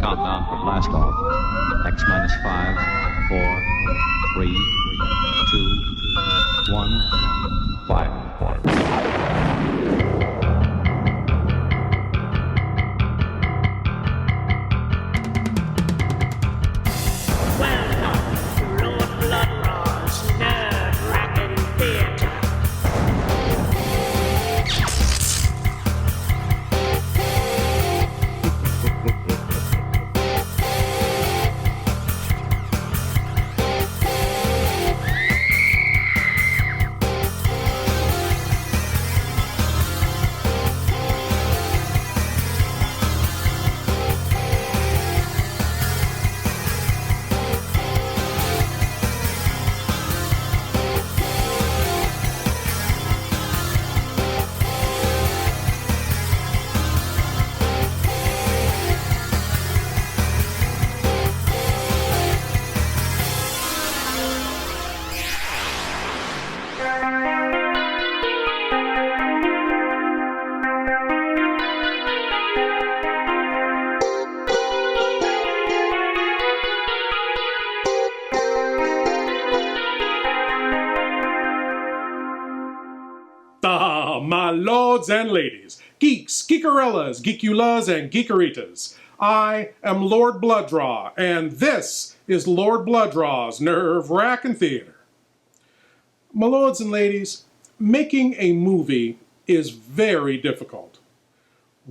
countdown for blast off. X minus 5, 4, 3, 2, 1, fire. Welcome to Lord Blood-Rah's nerve-wracking theater. My lords and ladies, geeks, geekarellas, geekulas, and geekeritas, I am Lord Blood-Rah, and this is Lord Blood-Rah's Nerve-Wrackin' Theater. My lords and ladies, making a movie is very difficult.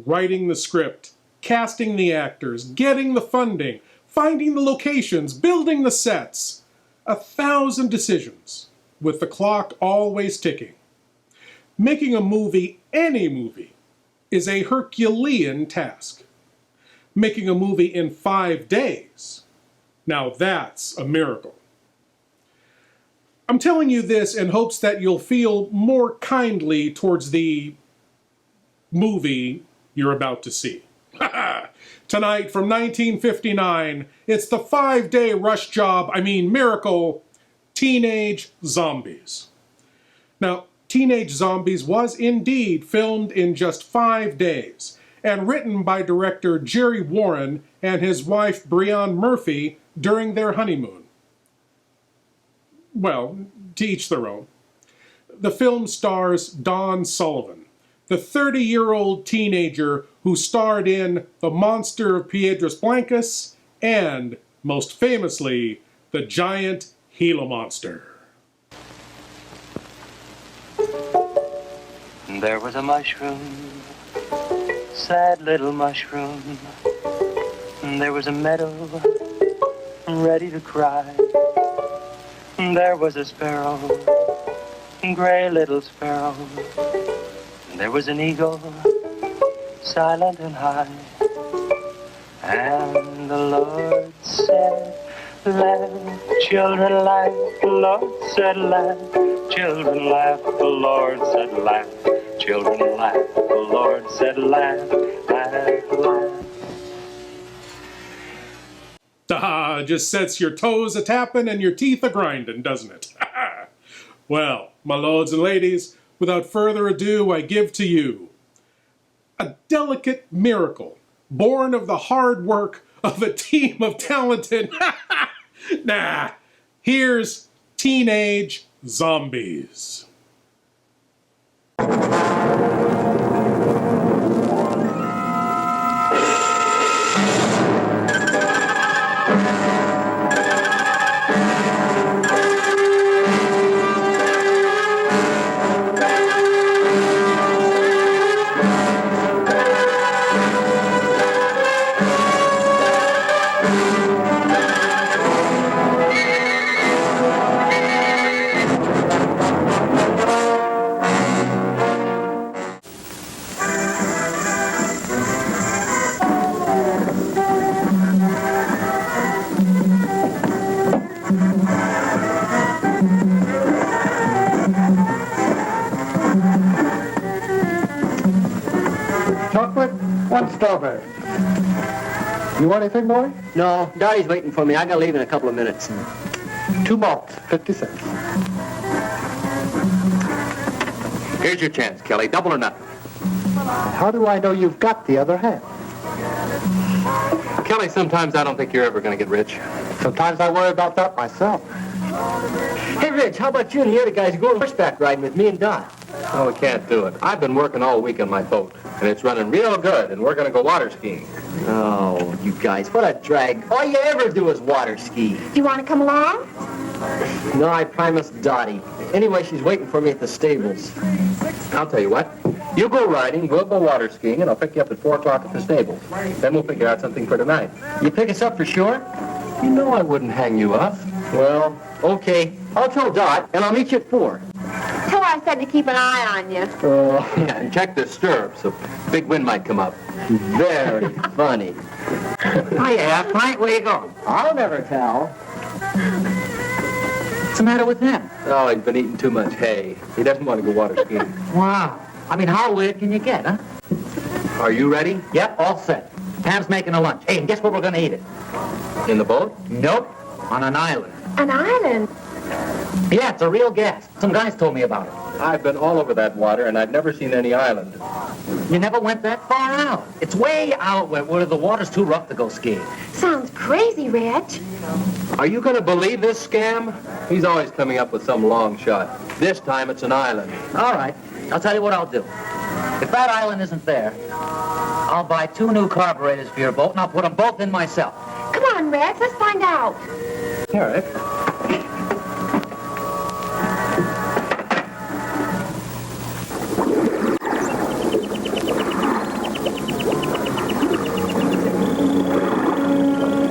Writing the script, casting the actors, getting the funding, finding the locations, building the sets. 1,000 decisions, with the clock always ticking. Making a movie, any movie, is a Herculean task. Making a movie in 5 days, now that's a miracle. I'm telling you this in hopes that you'll feel more kindly towards the movie you're about to see. Tonight from 1959, it's the 5-day rush job, miracle, Teenage Zombies. Now, Teenage Zombies was indeed filmed in just 5 days and written by director Jerry Warren and his wife Breanne Murphy during their honeymoon. Well, to each their own. The film stars Don Sullivan, the 30-year-old teenager who starred in The Monster of Piedras Blancas and, most famously, The Giant Gila Monster. There was a mushroom, sad little mushroom. There was a meadow, ready to cry. There was a sparrow, gray little sparrow. There was an eagle, silent and high. And the Lord said, laugh, children laugh. The Lord said, laugh, children laugh. The Lord said, laugh. Children laugh, the Lord said laugh, laugh, laugh. Just sets your toes a-tapping and your teeth a-grinding, doesn't it? Well, my lords and ladies, without further ado, I give to you a delicate miracle born of the hard work of a team of talented... here's Teenage Zombies. Chocolate, 1 strawberry. You want anything, boy? No, Dottie's waiting for me. I gotta leave in a couple of minutes. 2 malts, 50 cents. Here's your chance, Kelly. Double or nothing. How do I know you've got the other half? Kelly, sometimes I don't think you're ever going to get rich. Sometimes I worry about that myself. Hey, Rich, how about you and the other guys going horseback riding with me and Dot? Oh, we can't do it. I've been working all week on my boat, and it's running real good, and we're going to go water skiing. Oh, you guys, what a drag. All you ever do is water ski. Do you want to come along? No, I promised Dottie. Anyway, she's waiting for me at the stables. I'll tell you what. You go riding, we'll go water skiing, and I'll pick you up at 4 o'clock at the stables. Then we'll figure out something for tonight. You pick us up for sure? You know I wouldn't hang you up. Well, okay. I'll tell Dot, and I'll meet you at 4. Tell her I said to keep an eye on you. Oh, Yeah, and check the stirrups. A big wind might come up. very funny. Hiya, Frank, where you going? I'll never tell. What's the matter with him? Oh, he's been eating too much hay. He doesn't want to go water skiing. Wow. I mean, how weird can you get, huh? Are you ready? Yep, all set. Pam's making a lunch. Hey, and guess where we're gonna eat it? In the boat? Nope. On an island. An island? Yeah, it's a real gas. Some guys told me about it. I've been all over that water, and I've never seen any island. You never went that far out. It's way out where the water's too rough to go skiing. Sounds crazy, Rich. Are you going to believe this scam? He's always coming up with some long shot. This time it's an island. All right. I'll tell you what I'll do. If that island isn't there, I'll buy 2 new carburetors for your boat, and I'll put them both in myself. Come on, Rich, let's find out. Here, Rick.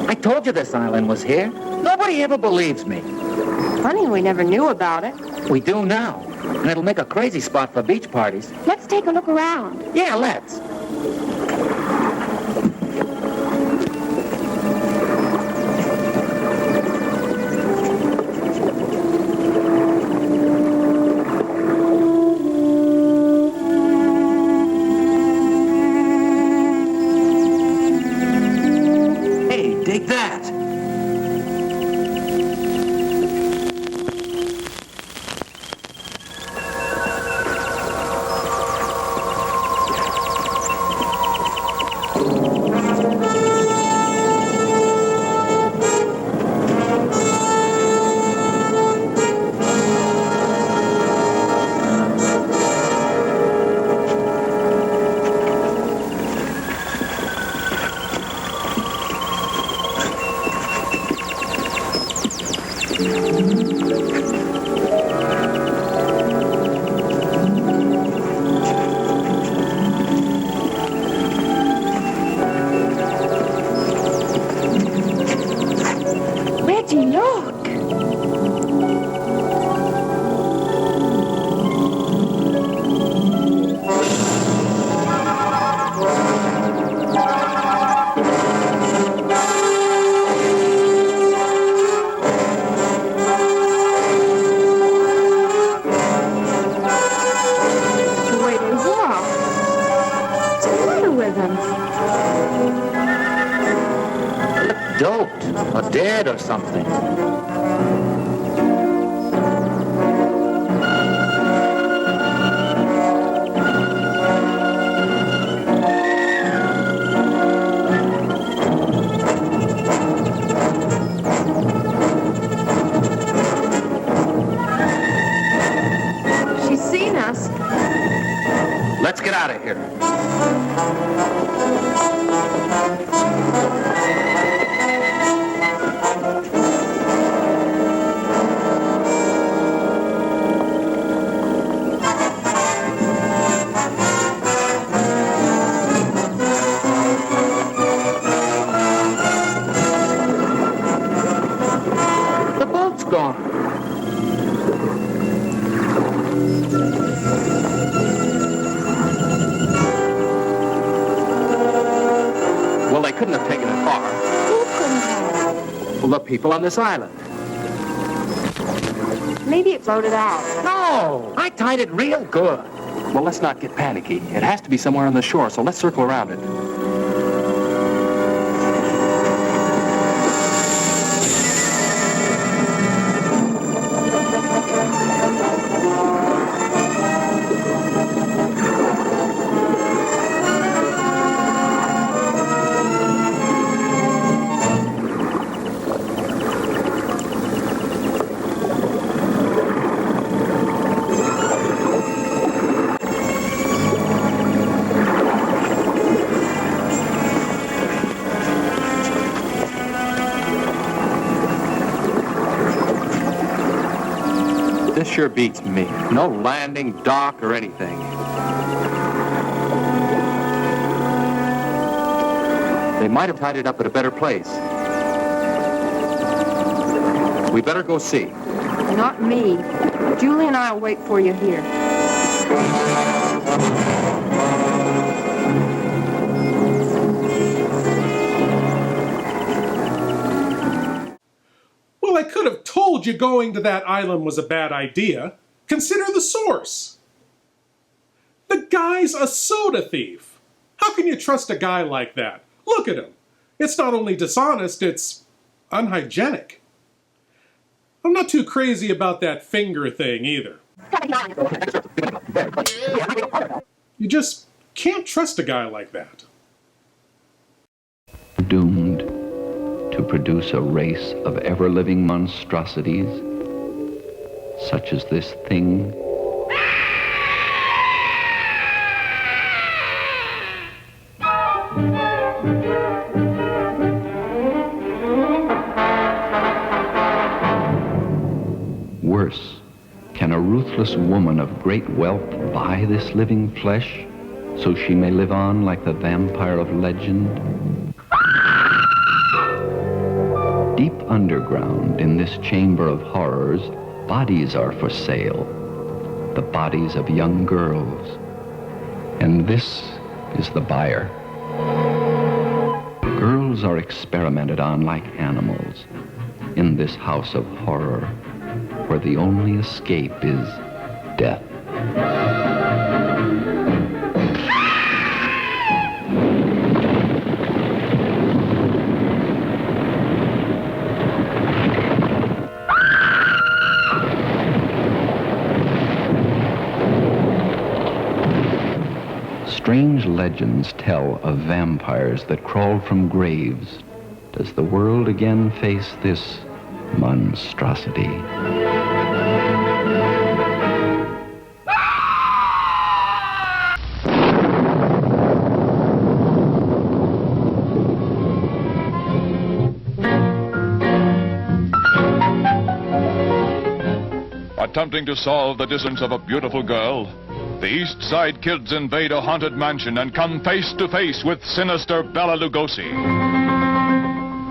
I told you this island was here. Nobody ever believes me. Funny we never knew about it. We do now. And it'll make a crazy spot for beach parties. Let's take a look around. Yeah, let's. Hey, dig that. Reggie, look. The way they walk. What's the matter with them? Doped or dead or something. She's seen us. Let's get out of here. The boat's gone. Well, they couldn't have taken it far. Who couldn't have? Well, the people on this island. Maybe it floated out. No, I tied it real good. Well, let's not get panicky. It has to be somewhere on the shore, so let's circle around it. sure beats me. No landing, dock, or anything. They might have tied it up at a better place. We better go see. Not me. Julie and I will wait for you here. Well, I could have told you going to that island was a bad idea. Consider the source. The guy's a soda thief. How can you trust a guy like that? Look at him. It's not only dishonest, it's unhygienic. I'm not too crazy about that finger thing either. You just can't trust a guy like that. Doomed to produce a race of ever-living monstrosities, such as this thing. Worse, can a ruthless woman of great wealth buy this living flesh so she may live on like the vampire of legend? Deep underground in this chamber of horrors, bodies are for sale, the bodies of young girls. And this is the buyer. Girls are experimented on like animals in this house of horror, where the only escape is death. Strange legends tell of vampires that crawled from graves. Does the world again face this monstrosity? Attempting to solve the disappearance of a beautiful girl, the East Side Kids invade a haunted mansion and come face to face with sinister Bela Lugosi.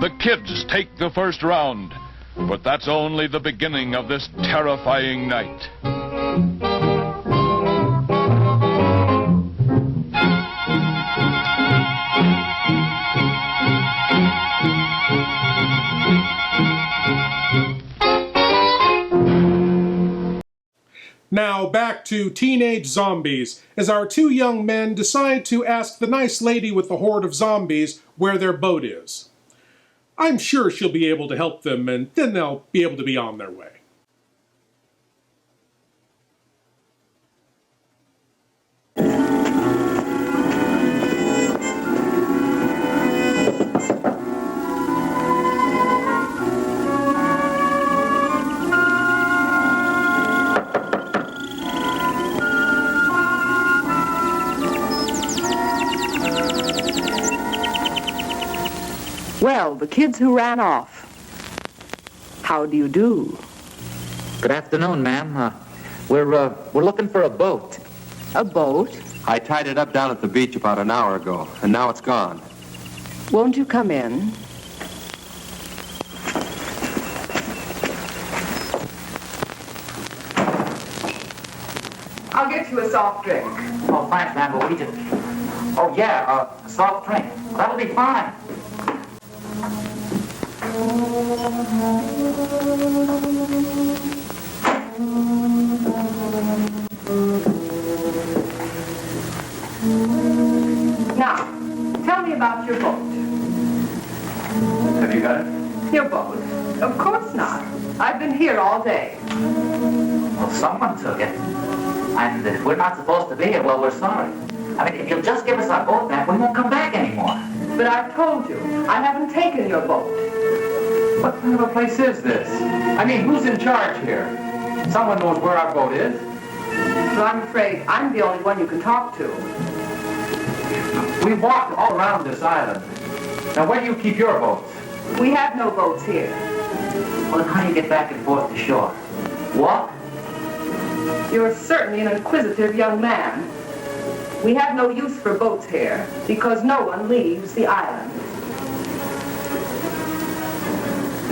The kids take the first round, but that's only the beginning of this terrifying night. Now back to teenage zombies, as our two young men decide to ask the nice lady with the horde of zombies where their boat is. I'm sure she'll be able to help them, and then they'll be able to be on their way. Well, the kids who ran off. How do you do? Good afternoon, ma'am. We're looking for a boat. A boat? I tied it up down at the beach about an hour ago, and now it's gone. Won't you come in? I'll get you a soft drink. Oh, thanks, ma'am, but we just... Oh, yeah, a soft drink. That'll be fine. Now, tell me about your boat. Have you got it? Your boat? Of course not. I've been here all day. Well, someone took it. And if we're not supposed to be here, well, we're sorry. I mean, if you'll just give us our boat back, we won't come back anymore. But I've told you, I haven't taken your boat. What kind of a place is this? I mean, who's in charge here? Someone knows where our boat is. Well, I'm afraid I'm the only one you can talk to. We've walked all around this island. Now, where do you keep your boats? We have no boats here. Well, then how do you get back and forth to shore? Walk? You're certainly an inquisitive young man. We have no use for boats here because no one leaves the island.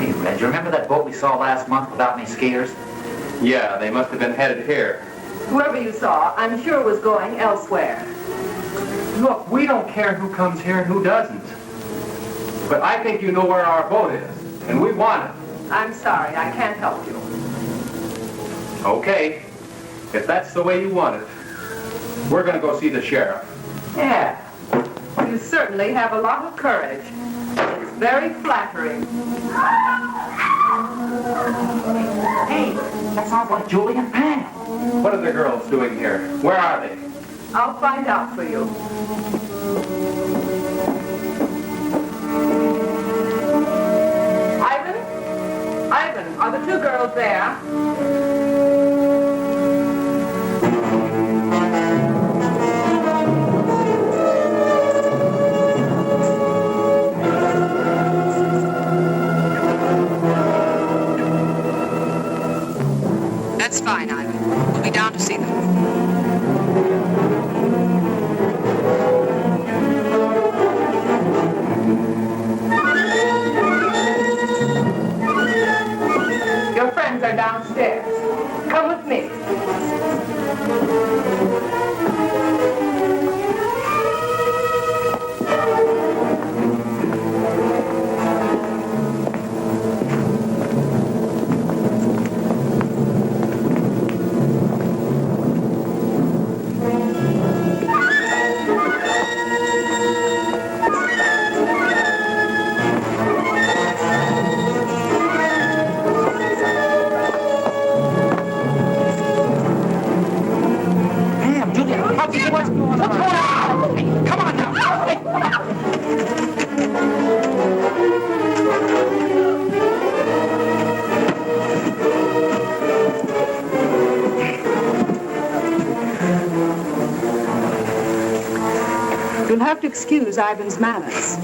Hey, Reg, you remember that boat we saw last month without any skiers? Yeah, they must have been headed here. Whoever you saw, I'm sure was going elsewhere. Look, we don't care who comes here and who doesn't. But I think you know where our boat is, and we want it. I'm sorry, I can't help you. Okay, if that's the way you want it, we're gonna go see the sheriff. Yeah, you certainly have a lot of courage. It's very flattering. Hey, that sounds like Julie and Pam. What are the girls doing here? Where are they? I'll find out for you. Ivan, are the two girls there? That's fine, Ivan. We'll be down to see them. Your friends are downstairs. Come with me. You'll have to excuse Ivan's manners.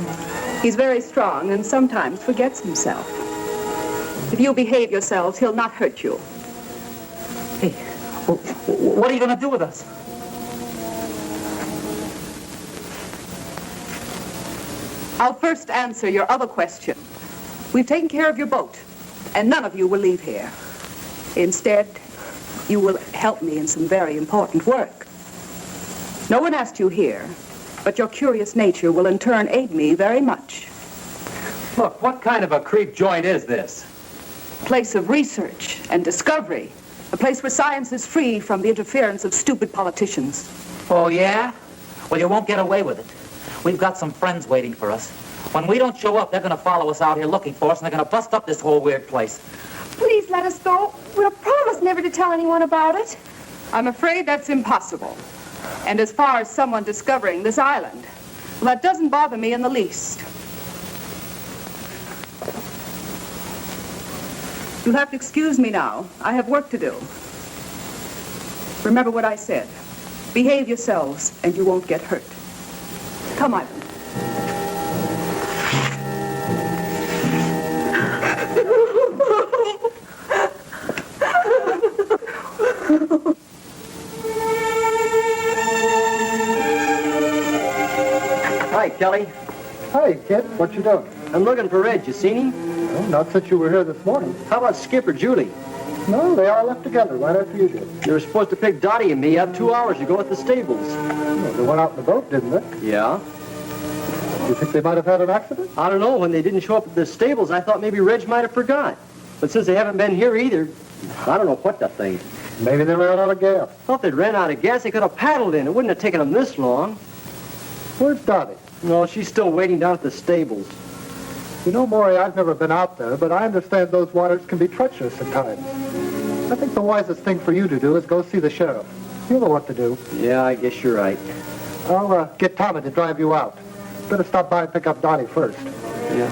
He's very strong and sometimes forgets himself. If you'll behave yourselves, he'll not hurt you. Hey, what are you going to do with us? I'll first answer your other question. We've taken care of your boat, and none of you will leave here. Instead, you will help me in some very important work. No one asked you here, but your curious nature will in turn aid me very much. Look, what kind of a creep joint is this? Place of research and discovery. A place where science is free from the interference of stupid politicians. Oh, yeah? Well, you won't get away with it. We've got some friends waiting for us. When we don't show up, they're going to follow us out here looking for us, and they're going to bust up this whole weird place. Please let us go. We'll promise never to tell anyone about it. I'm afraid that's impossible. And as far as someone discovering this island, well, that doesn't bother me in the least. You'll have to excuse me now. I have work to do. Remember what I said. Behave yourselves, and you won't get hurt. Come, Ivan. Hi, Kelly. Hey, kid, what you doing? I'm looking for Reg. You seen him? Well, not since you were here this morning. How about Skip or Julie? No, they all left together right after you did. They were supposed to pick Dottie and me up 2 hours ago at the stables. Well, they went out in the boat, didn't they? Yeah. You think they might have had an accident? I don't know. When they didn't show up at the stables, I thought maybe Reg might have forgot. But since they haven't been here either, I don't know what to think. Maybe they ran out of gas. Well, if they'd ran out of gas, they could have paddled in. It wouldn't have taken them this long. Where's Dottie? No, she's still waiting down at the stables. You know, Maury, I've never been out there, but I understand those waters can be treacherous at times. I think the wisest thing for you to do is go see the sheriff. He'll know what to do. Yeah, I guess you're right. I'll get Tommy to drive you out. Better stop by and pick up Dottie first. Yeah.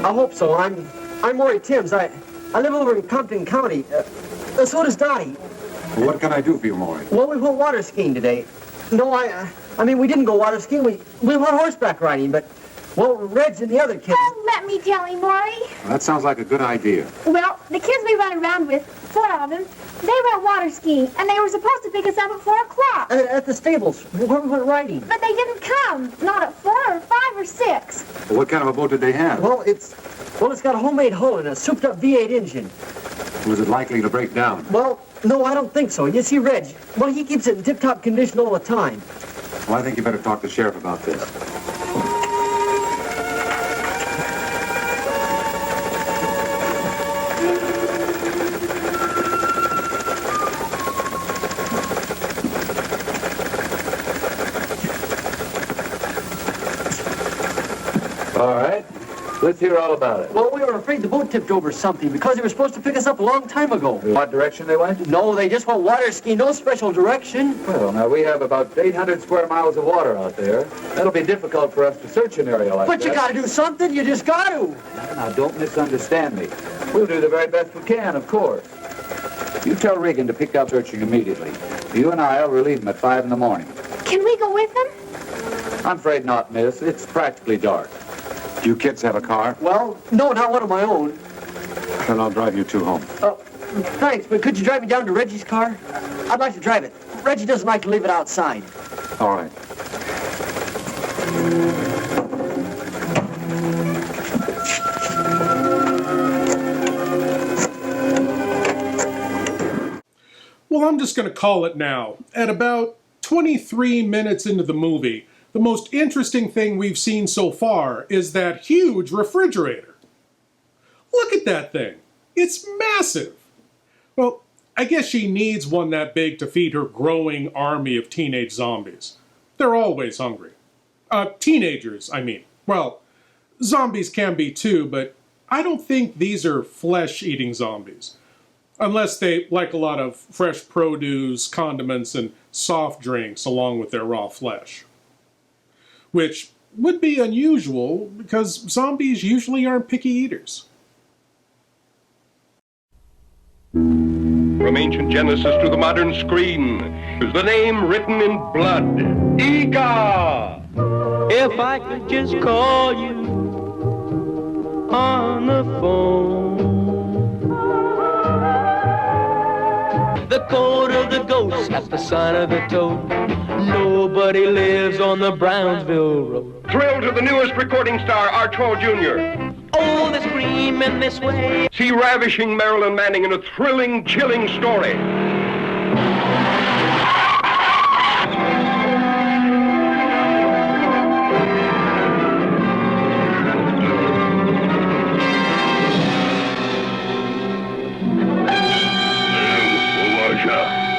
I hope so. I'm Maury Timms. I live over in Compton County. So does Dottie. Well, what can I do for you, Maury? Well, we went water skiing today. No, I mean, we didn't go water skiing. We went horseback riding, but, well, Reg and the other kids... Oh, let me tell him, Maury. Well, that sounds like a good idea. Well, the kids we run around with, 4 of them, they went water skiing, and they were supposed to pick us up at 4 o'clock. At the stables, where we went riding. But they didn't come. Not at 4 or 5 or 6. Well, what kind of a boat did they have? Well, it's got a homemade hull and a souped-up V8 engine. Was it likely to break down? Well, no, I don't think so. You see, Reg, well, he keeps it in tip-top condition all the time. Well, I think you better talk to the sheriff about this. All right. Let's hear all about it. Well, we were afraid the boat tipped over something because they were supposed to pick us up a long time ago. What direction they went? No, they just went water skiing, no special direction. Well, now, we have about 800 square miles of water out there. That'll be difficult for us to search an area like that. But you gotta do something. You just got to. Now, don't misunderstand me. We'll do the very best we can, of course. You tell Regan to pick up searching immediately. You and I will relieve him at 5 in the morning. Can we go with them? I'm afraid not, miss. It's practically dark. Do you kids have a car? Well, no, not one of my own. Then I'll drive you 2 home. Thanks, but could you drive me down to Reggie's car? I'd like to drive it. Reggie doesn't like to leave it outside. All right. Well, I'm just going to call it now. At about 23 minutes into the movie, the most interesting thing we've seen so far is that huge refrigerator. Look at that thing. It's massive. Well, I guess she needs one that big to feed her growing army of teenage zombies. They're always hungry. Teenagers, I mean. Well, zombies can be too, but I don't think these are flesh-eating zombies. Unless they like a lot of fresh produce, condiments, and soft drinks along with their raw flesh. Which would be unusual because zombies usually aren't picky eaters. From ancient Genesis to the modern screen, is the name written in blood. Ega! If I could just call you on the phone. The code of the ghost at the sign of the toad. Nobody lives on the Brownsville Road. Thrill to the newest recording star, Archibald Jr. Oh, they scream in this way. See ravishing Marilyn Manning in a thrilling, chilling story.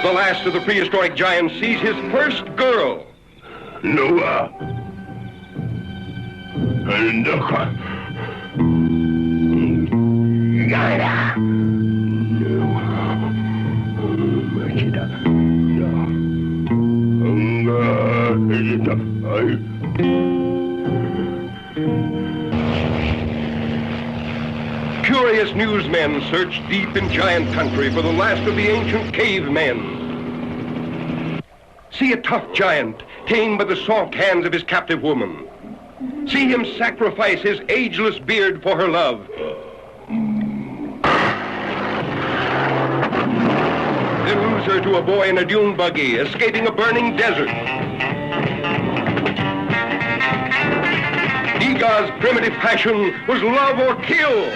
The last of the prehistoric giants sees his first girl. Noah. And Curious newsmen search deep in giant country for the last of the ancient cavemen. See a tough giant tamed by the soft hands of his captive woman. See him sacrifice his ageless beard for her love. Then lose her to a boy in a dune buggy, escaping a burning desert. Ega's primitive passion was love or kill.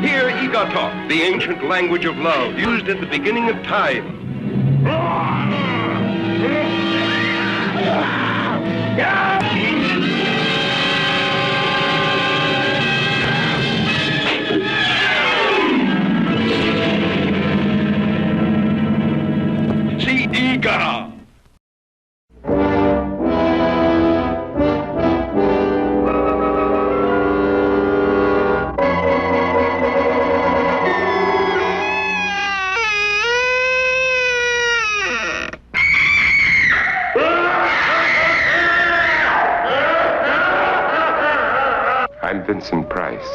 Hear Ega talk, the ancient language of love, used at the beginning of time. See Ega. Vincent Price,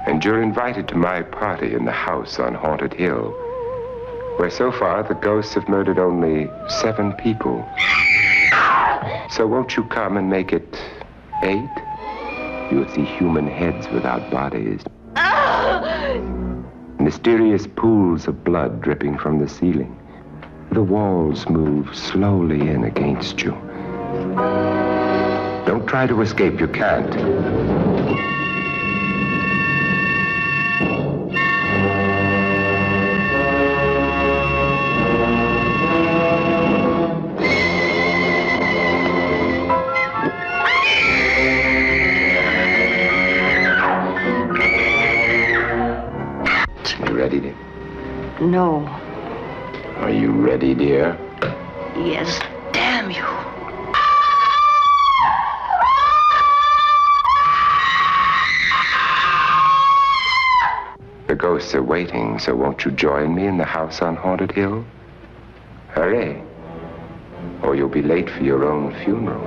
and you're invited to my party in the house on Haunted Hill, where so far the ghosts have murdered only 7 people. So won't you come and make it 8? You'll see human heads without bodies. Mysterious pools of blood dripping from the ceiling. The walls move slowly in against you. Don't try to escape, you can't. You ready, dear? No. Are you ready, dear? Yes, damn you. The ghosts are waiting, so won't you join me in the house on Haunted Hill? Hurry, or you'll be late for your own funeral.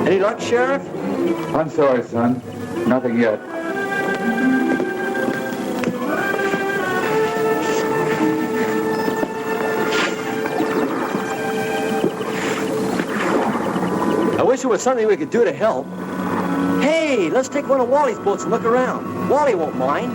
Any luck, Sheriff? I'm sorry, son. Nothing yet. I wish there was something we could do to help. Hey, let's take one of Wally's boats and look around. Wally won't mind.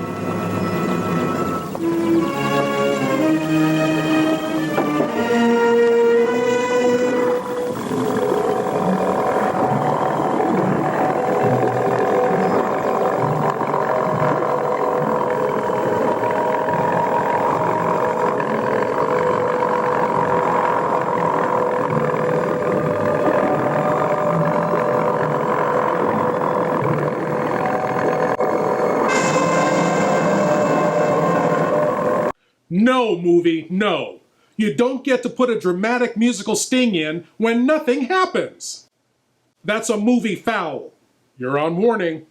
No, movie, no. You don't get to put a dramatic musical sting in when nothing happens. That's a movie foul. You're on warning.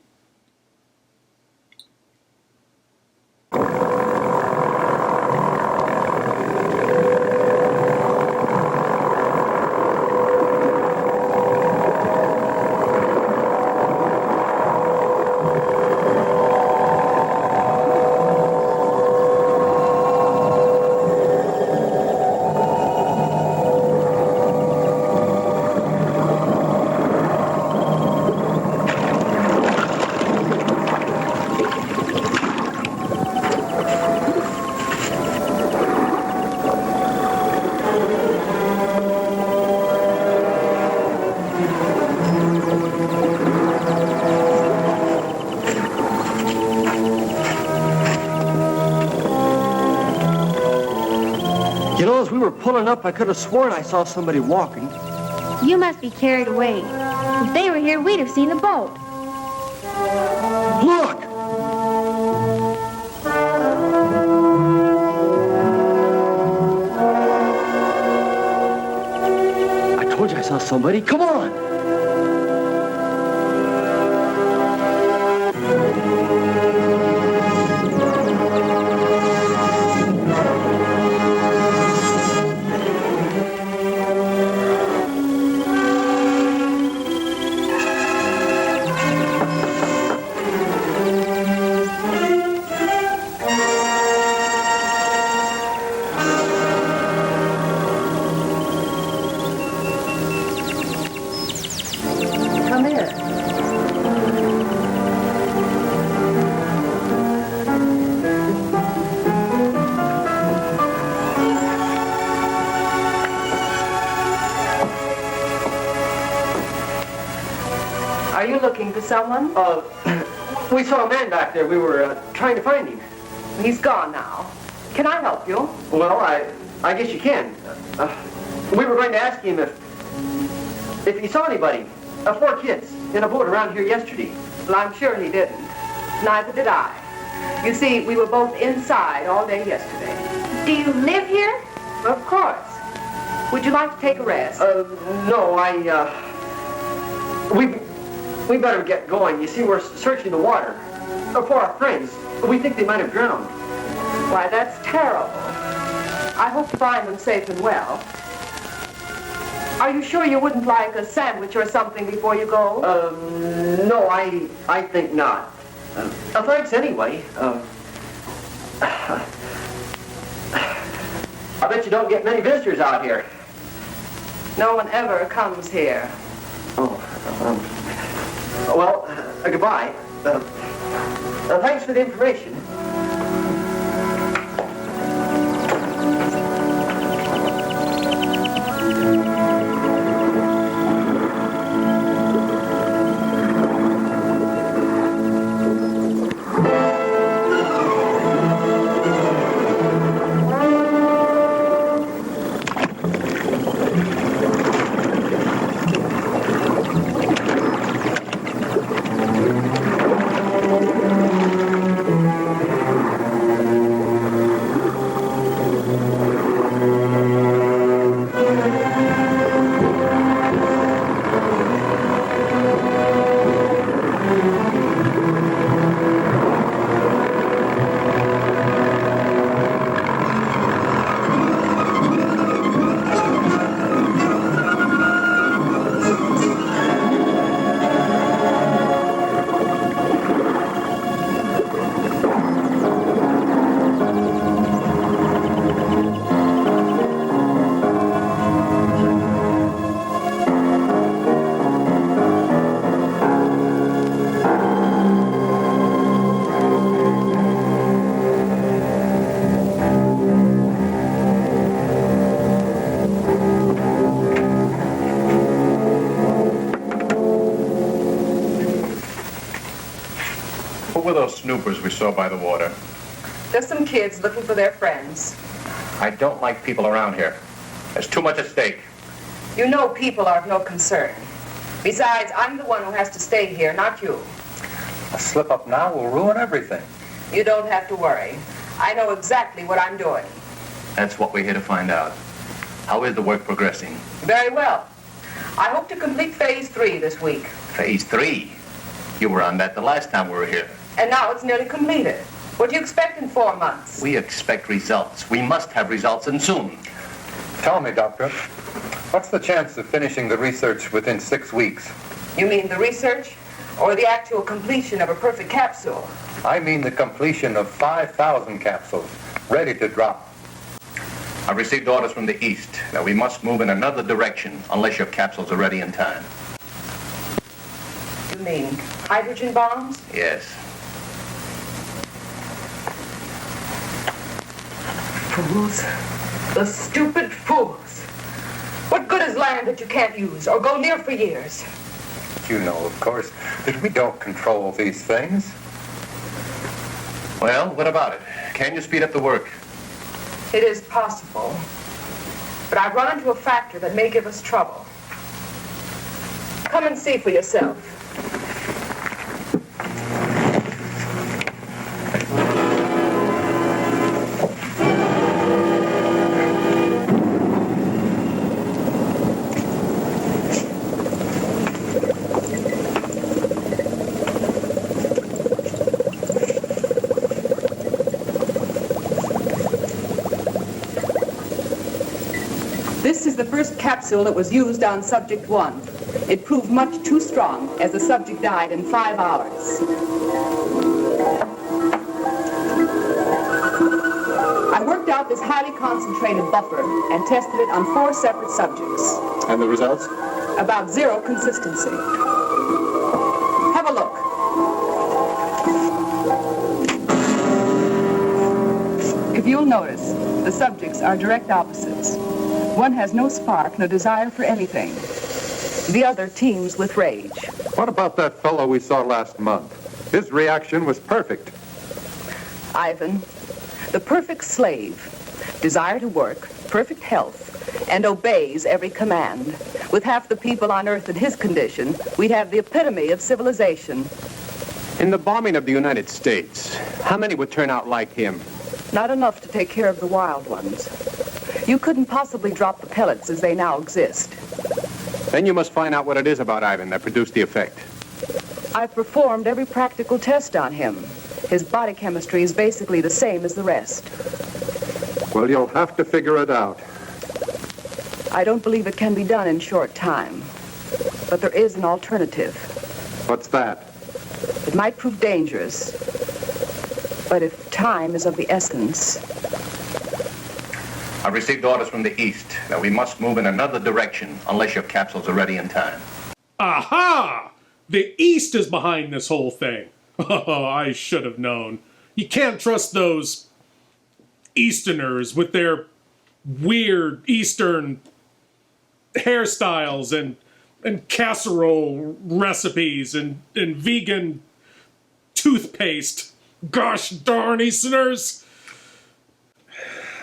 You know, as we were pulling up, I could have sworn I saw somebody walking. You must be carried away. If they were here, we'd have seen the boat. Look! I told you I saw somebody. Come on! someone? We saw a man back there. We were trying to find him. He's gone now. Can I help you? Well, I guess you can. We were going to ask him if he saw anybody, 4 kids, in a boat around here yesterday. Well, I'm sure he didn't. Neither did I. You see, we were both inside all day yesterday. Do you live here? Of course. Would you like to take a rest? No, we better get going. You see, we're searching the water for our friends. We think they might have drowned. Why, that's terrible. I hope to find them safe and well. Are you sure you wouldn't like a sandwich or something before you go? No, I think not. Thanks anyway. I bet you don't get many visitors out here. No one ever comes here. Well, goodbye. Thanks for the information. What were those snoopers we saw by the water? Just some kids looking for their friends. I don't like people around here. There's too much at stake. You know people are of no concern. Besides, I'm the one who has to stay here, not you. A slip-up now will ruin everything. You don't have to worry. I know exactly what I'm doing. That's what we're here to find out. How is the work progressing? Very well. I hope to complete phase 3 this week. Phase 3? You were on that the last time we were here. And now it's nearly completed. What do you expect in 4 months? We expect results. We must have results, and soon. Tell me, Doctor, what's the chance of finishing the research within 6 weeks? You mean the research or the actual completion of a perfect capsule? I mean the completion of 5,000 capsules, ready to drop. I've received orders from the east that we must move in another direction unless your capsules are ready in time. You mean hydrogen bombs? Yes. Fools. The stupid fools. What good is land that you can't use or go near for years? You know, of course, that we don't control these things. Well, what about it? Can you speed up the work? It is possible. But I've run into a factor that may give us trouble. Come and see for yourself. This is the first capsule that was used on Subject 1. It proved much too strong, as the subject died in 5 hours. I worked out this highly concentrated buffer and tested it on 4 separate subjects. And the results? About 0 consistency. Have a look. If you'll notice, the subjects are direct opposites. One has no spark, no desire for anything. The other teems with rage. What about that fellow we saw last month? His reaction was perfect. Ivan, the perfect slave, desire to work, perfect health, and obeys every command. With half the people on Earth in his condition, we'd have the epitome of civilization. In the bombing of the United States, how many would turn out like him? Not enough to take care of the wild ones. You couldn't possibly drop the pellets as they now exist. Then you must find out what it is about Ivan that produced the effect. I've performed every practical test on him. His body chemistry is basically the same as the rest. Well, you'll have to figure it out. I don't believe it can be done in short time. But there is an alternative. What's that? It might prove dangerous. But if time is of the essence... I've received orders from the East that we must move in another direction unless your capsules are ready in time. Aha! The East is behind this whole thing. Oh, I should have known. You can't trust those Easterners with their weird Eastern hairstyles and casserole recipes and vegan toothpaste. Gosh darn Easterners!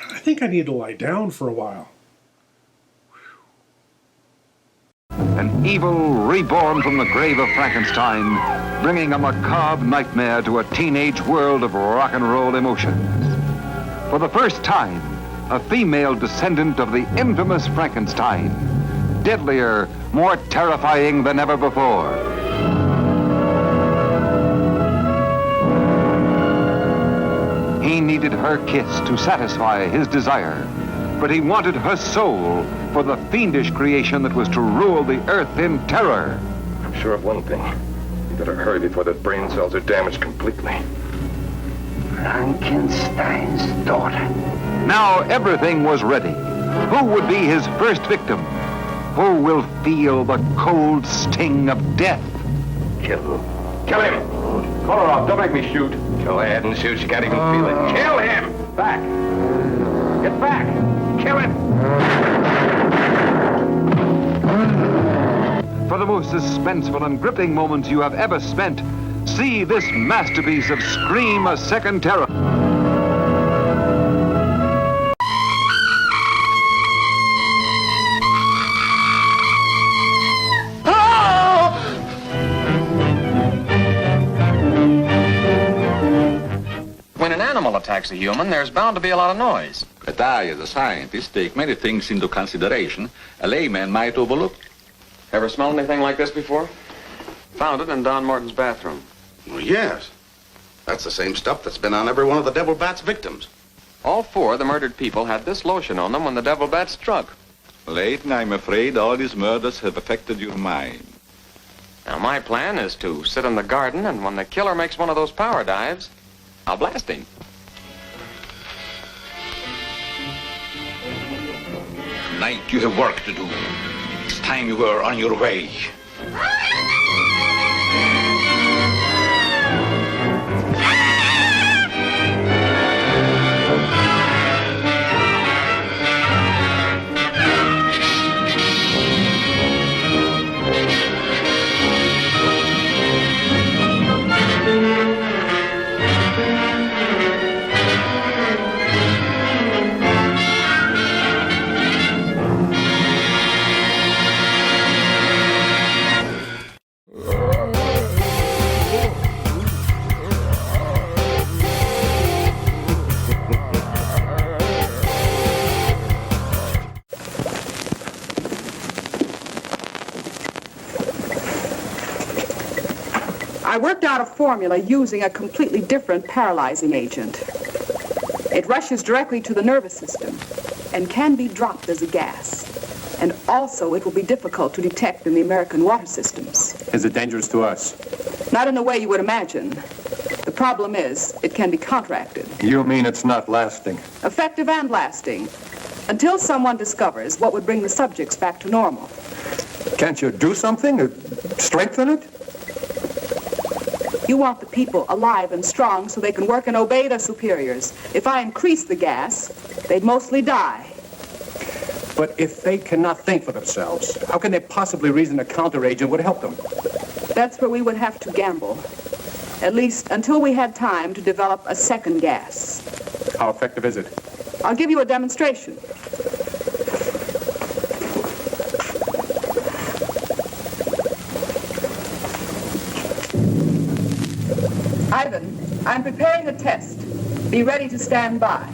I think I need to lie down for a while. An evil reborn from the grave of Frankenstein, bringing a macabre nightmare to a teenage world of rock and roll emotions. For the first time, a female descendant of the infamous Frankenstein, deadlier, more terrifying than ever before. He needed her kiss to satisfy his desire, but he wanted her soul for the fiendish creation that was to rule the earth in terror. I'm sure of one thing. You better hurry before the brain cells are damaged completely. Frankenstein's daughter. Now everything was ready. Who would be his first victim? Who will feel the cold sting of death? Kill him! Call her off. Don't make me shoot. Go ahead and shoot. You can't even feel it. Kill him! Back! Get back! Kill him! For the most suspenseful and gripping moments you have ever spent, see this masterpiece of Scream a Second Terror. When an animal attacks a human, there's bound to be a lot of noise. But I, as a scientist, take many things into consideration a layman might overlook. Ever smelled anything like this before? Found it in Don Morton's bathroom. Well, yes. That's the same stuff that's been on every one of the Devil Bat's victims. All four of the murdered people had this lotion on them when the Devil Bat struck. Layton, I'm afraid all these murders have affected your mind. Now, my plan is to sit in the garden, and when the killer makes one of those power dives, I'll blast him. Tonight you have work to do. It's time you were on your way. I worked out a formula using a completely different paralyzing agent. It rushes directly to the nervous system and can be dropped as a gas. And also, it will be difficult to detect in the American water systems. Is it dangerous to us? Not in the way you would imagine. The problem is, it can be counteracted. You mean it's not lasting? Effective and lasting. Until someone discovers what would bring the subjects back to normal. Can't you do something? Strengthen it? You want the people alive and strong so they can work and obey their superiors. If I increase the gas, they'd mostly die. But if they cannot think for themselves, how can they possibly reason a counteragent would help them? That's where we would have to gamble. At least until we had time to develop a second gas. How effective is it? I'll give you a demonstration. Ivan, I'm preparing a test. Be ready to stand by.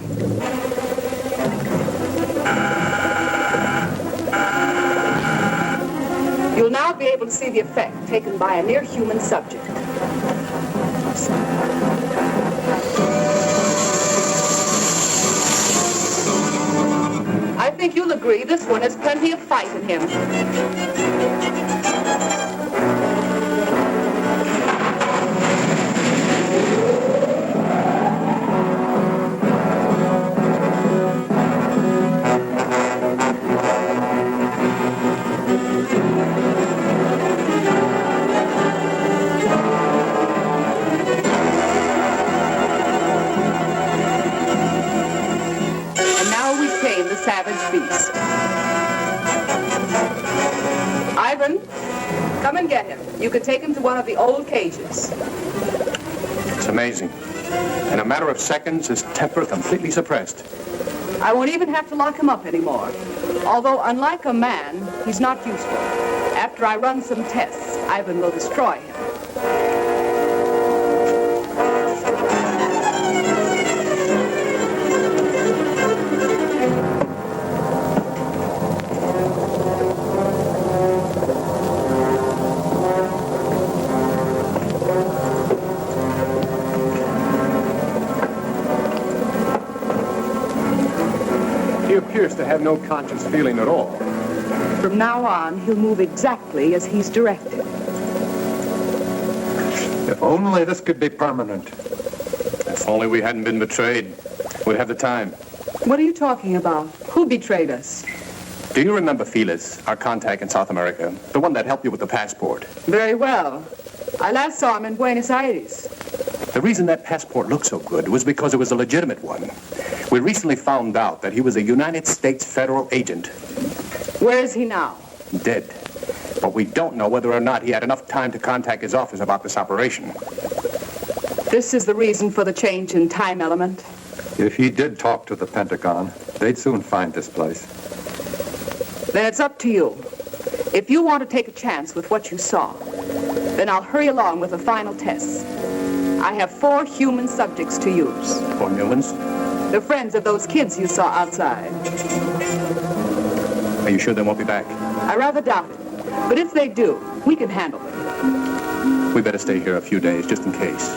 You'll now be able to see the effect taken by a near-human subject. I think you'll agree this one has plenty of fight in him. Savage beast. Ivan, come and get him. You could take him to one of the old cages. It's amazing. In a matter of seconds, his temper completely suppressed. I won't even have to lock him up anymore. Although, unlike a man, he's not useful. After I run some tests, Ivan will destroy him. He appears to have no conscious feeling at all. From now on, he'll move exactly as he's directed. If only this could be permanent. If only we hadn't been betrayed. We'd have the time. What are you talking about? Who betrayed us? Do you remember Felix, our contact in South America? The one that helped you with the passport? Very well. I last saw him in Buenos Aires. The reason that passport looked so good was because it was a legitimate one. We recently found out that he was a United States federal agent. Where is he now? Dead. But we don't know whether or not he had enough time to contact his office about this operation. This is the reason for the change in time element. If he did talk to the Pentagon, they'd soon find this place. Then it's up to you. If you want to take a chance with what you saw, then I'll hurry along with the final tests. I have 4 human subjects to use. 4 new ones? They're friends of those kids you saw outside. Are you sure they won't be back? I rather doubt it. But if they do, we can handle them. We better stay here a few days, just in case.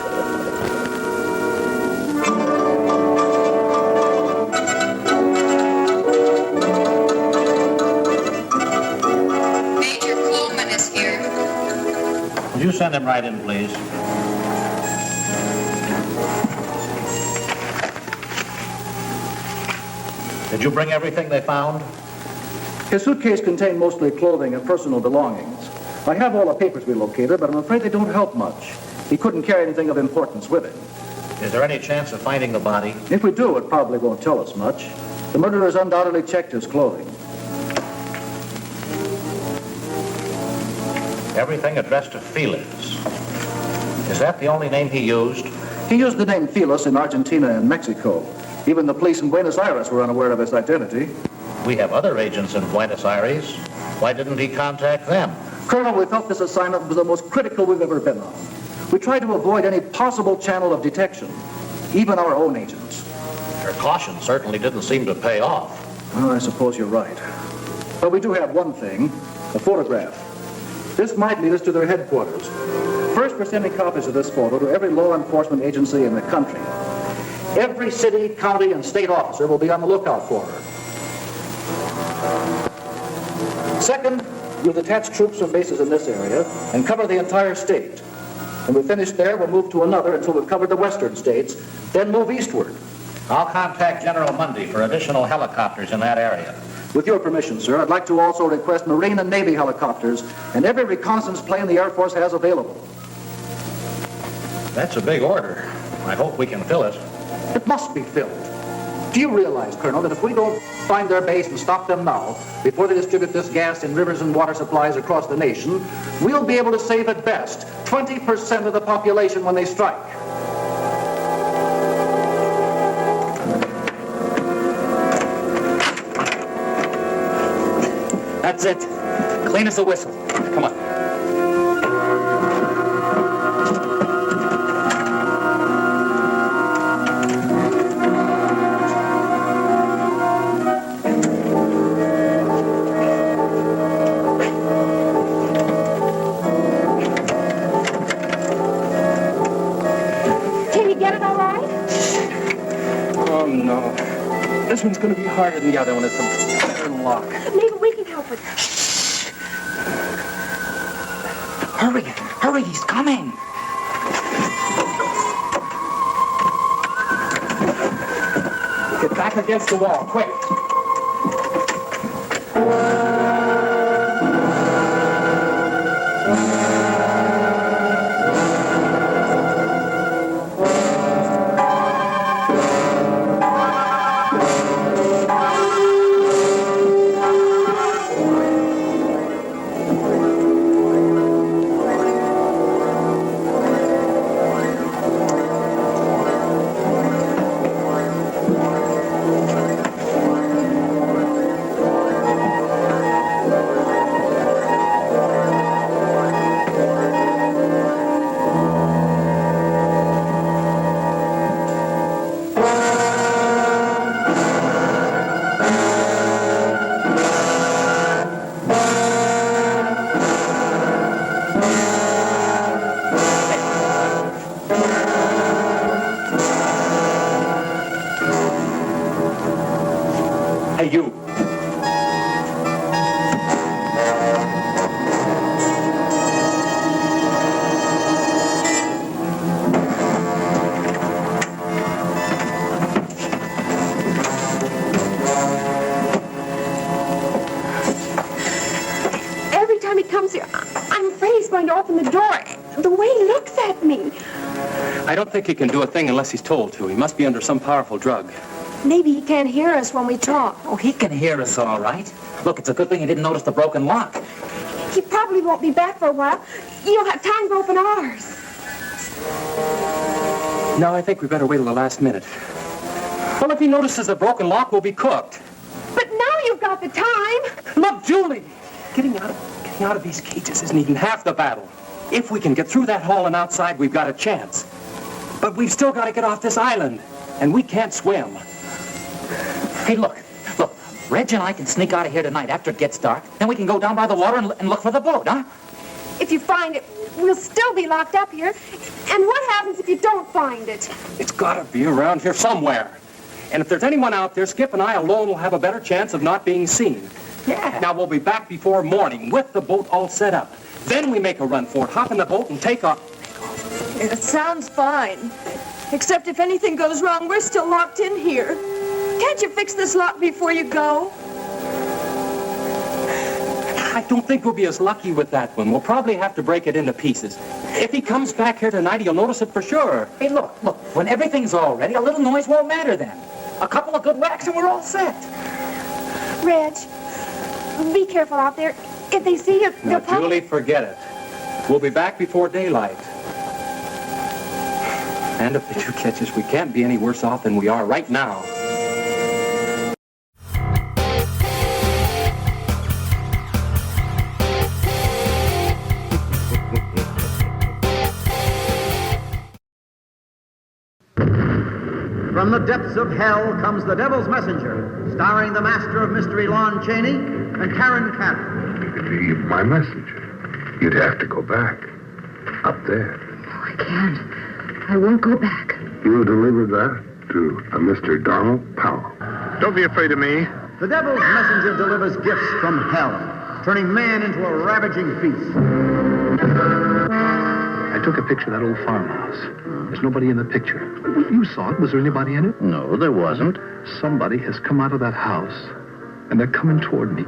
Major Coleman is here. Will you send him right in, please? Did you bring everything they found? His suitcase contained mostly clothing and personal belongings. I have all the papers we located, but I'm afraid they don't help much. He couldn't carry anything of importance with him. Is there any chance of finding the body? If we do, it probably won't tell us much. The murderers undoubtedly checked his clothing. Everything addressed to Felix. Is that the only name he used? He used the name Felix in Argentina and Mexico. Even the police in Buenos Aires were unaware of his identity. We have other agents in Buenos Aires. Why didn't he contact them? Colonel, we felt this assignment was the most critical we've ever been on. We tried to avoid any possible channel of detection, even our own agents. Your caution certainly didn't seem to pay off. Well, I suppose you're right. But we do have one thing, a photograph. This might lead us to their headquarters. First, we're sending copies of this photo to every law enforcement agency in the country. Every city, county, and state officer will be on the lookout for her. Second, we'll detach troops from bases in this area and cover the entire state. When we're finished there, we'll move to another until we've covered the western states, then move eastward. I'll contact General Mundy for additional helicopters in that area. With your permission, sir, I'd like to also request Marine and Navy helicopters and every reconnaissance plane the Air Force has available. That's a big order. I hope we can fill it. It must be filled. Do you realize, Colonel, that if we don't find their base and stop them now, before they distribute this gas in rivers and water supplies across the nation, we'll be able to save at best 20% of the population when they strike? That's it. Clean as a whistle. Come on. Can you get it all right? Oh, no. This one's going to be harder than the other one. It's a better lock. Maybe we can help with that. Hurry, hurry, he's coming. Get back against the wall, quick. Hey, you. Every time he comes here, I'm afraid he's going to open the door. The way he looks at me. I don't think he can do a thing unless he's told to. He must be under some powerful drug. Maybe he can't hear us when we talk. Oh, he can hear us all right. Look, it's a good thing he didn't notice the broken lock. He probably won't be back for a while. You'll have time to open ours. No, I think we better wait till the last minute. Well, if he notices the broken lock, we'll be cooked. But now you've got the time. Look, Julie! Getting out of these cages isn't even half the battle. If we can get through that hall and outside, we've got a chance. But we've still got to get off this island, and we can't swim. Hey, look, Reg and I can sneak out of here tonight after it gets dark. Then we can go down by the water and look for the boat, huh? If you find it, we'll still be locked up here. And what happens if you don't find it? It's got to be around here somewhere. And if there's anyone out there, Skip and I alone will have a better chance of not being seen. Yeah. Now, we'll be back before morning with the boat all set up. Then we make a run for it, hop in the boat and take off. It sounds fine. Except if anything goes wrong, we're still locked in here. Can't you fix this lock before you go? I don't think we'll be as lucky with that one. We'll probably have to break it into pieces. If he comes back here tonight, he'll notice it for sure. Hey, look, when everything's all ready, a little noise won't matter then. A couple of good whacks and we're all set. Reg, be careful out there. If they see you, Now, they'll probably... Julie, forget it. We'll be back before daylight. And if they do catch us, we can't be any worse off than we are right now. From the depths of hell comes The Devil's Messenger, starring the master of mystery Lon Chaney and Karen Cannon. You could be my messenger. You'd have to go back. Up there. I can't. I won't go back. You'll deliver that to a Mr. Donald Powell. Don't be afraid of me. The Devil's Messenger delivers gifts from hell, turning man into a ravaging beast. I took a picture of that old farmhouse. There's nobody in the picture. You saw it. Was there anybody in it? No, there wasn't. Somebody has come out of that house, and they're coming toward me.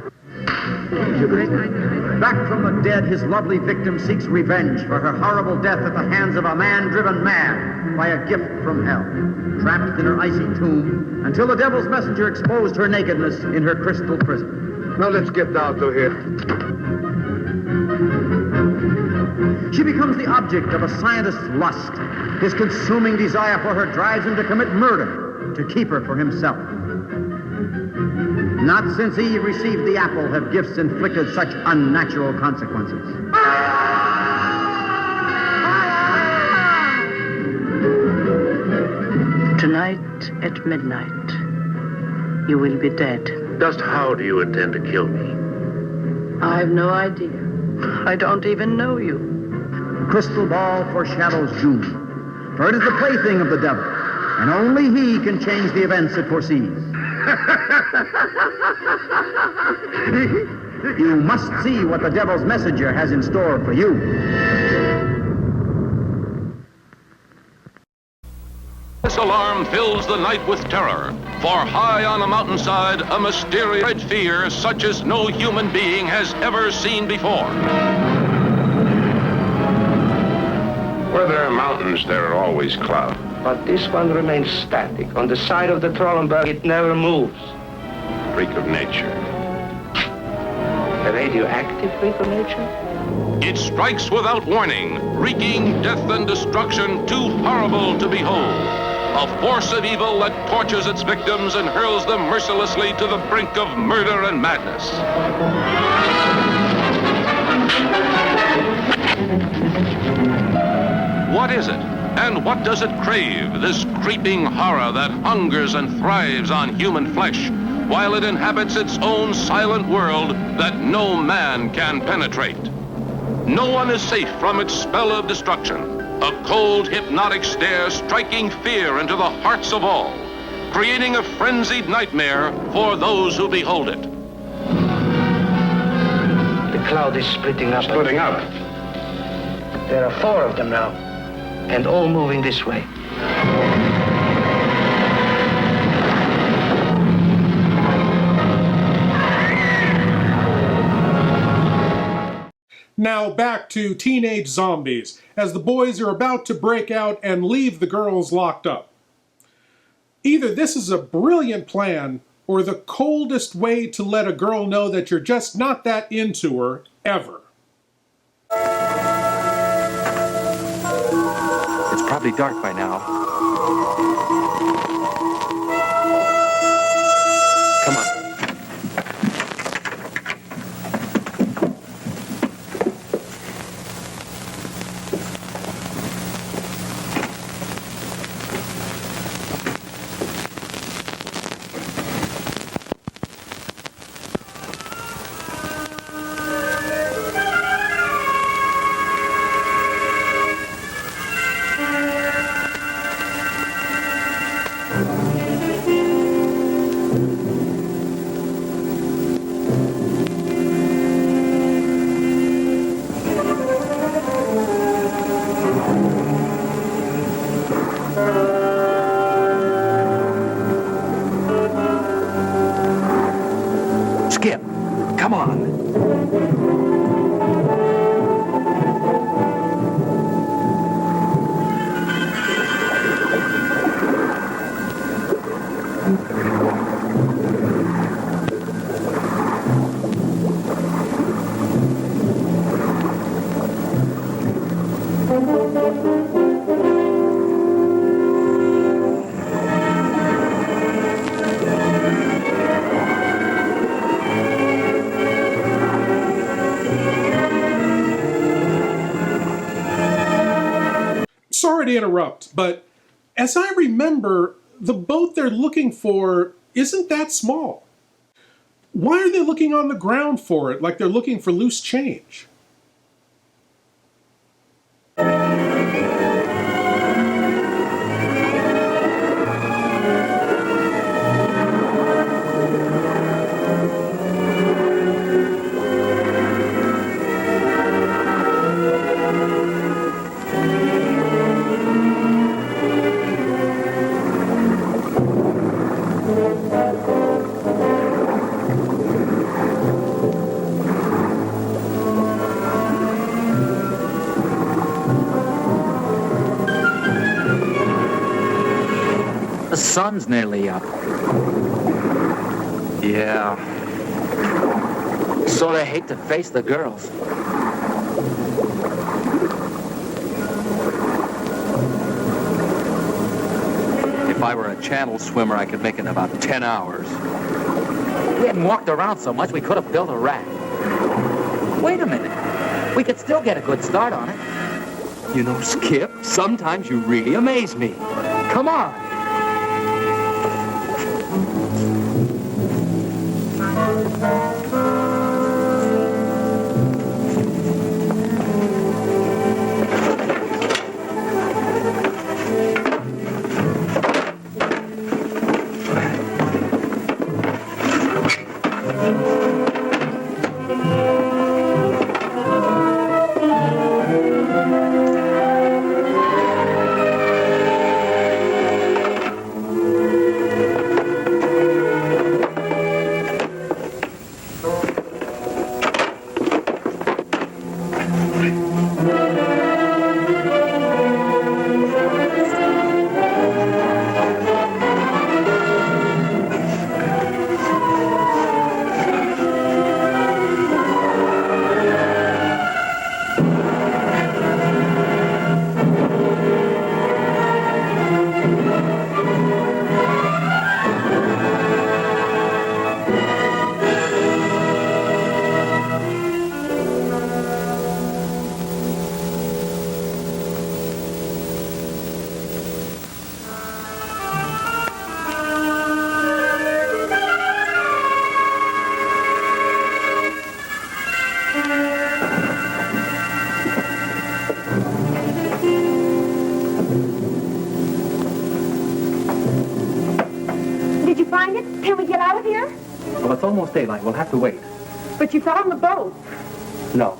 Back from the dead, his lovely victim seeks revenge for her horrible death at the hands of a man driven mad by a gift from hell, trapped in her icy tomb until the devil's messenger exposed her nakedness in her crystal prison. Now let's get down to here. She becomes the object of a scientist's lust. His consuming desire for her drives him to commit murder to keep her for himself. Not since Eve received the apple have gifts inflicted such unnatural consequences. Tonight at midnight, you will be dead. Just how do you intend to kill me? I have no idea. I don't even know you. The crystal ball foreshadows doom, for it is the plaything of the devil, and only he can change the events it foresees. You must see what the devil's messenger has in store for you. This alarm fills the night with terror, for high on a mountainside, a mysterious fear such as no human being has ever seen before. Where there are mountains, there are always clouds. But this one remains static. On the side of the Trollenberg, it never moves. Freak of nature. A radioactive freak of nature? It strikes without warning, wreaking death and destruction too horrible to behold. A force of evil that tortures its victims and hurls them mercilessly to the brink of murder and madness. What is it? And what does it crave, this creeping horror that hungers and thrives on human flesh, while it inhabits its own silent world that no man can penetrate? No one is safe from its spell of destruction, a cold, hypnotic stare striking fear into the hearts of all, creating a frenzied nightmare for those who behold it. The cloud is splitting up. Splitting up? There are 4 of them now, and all moving this way. Now back to teenage zombies, as the boys are about to break out and leave the girls locked up. Either this is a brilliant plan, or the coldest way to let a girl know that you're just not that into her, ever. It's probably dark by now. Come on. Skip, come on. Sorry to interrupt, but as I remember, the boat they're looking for isn't that small. Why are they looking on the ground for it like they're looking for loose change? The sun's nearly up. Yeah. Sort of hate to face the girls. If I were a channel swimmer, I could make it in about 10 hours. We hadn't walked around so much, we could have built a raft. Wait a minute. We could still get a good start on it. You know, Skip, sometimes you really amaze me. Come on. Well, it's almost daylight. We'll have to wait. But you found the boat. No.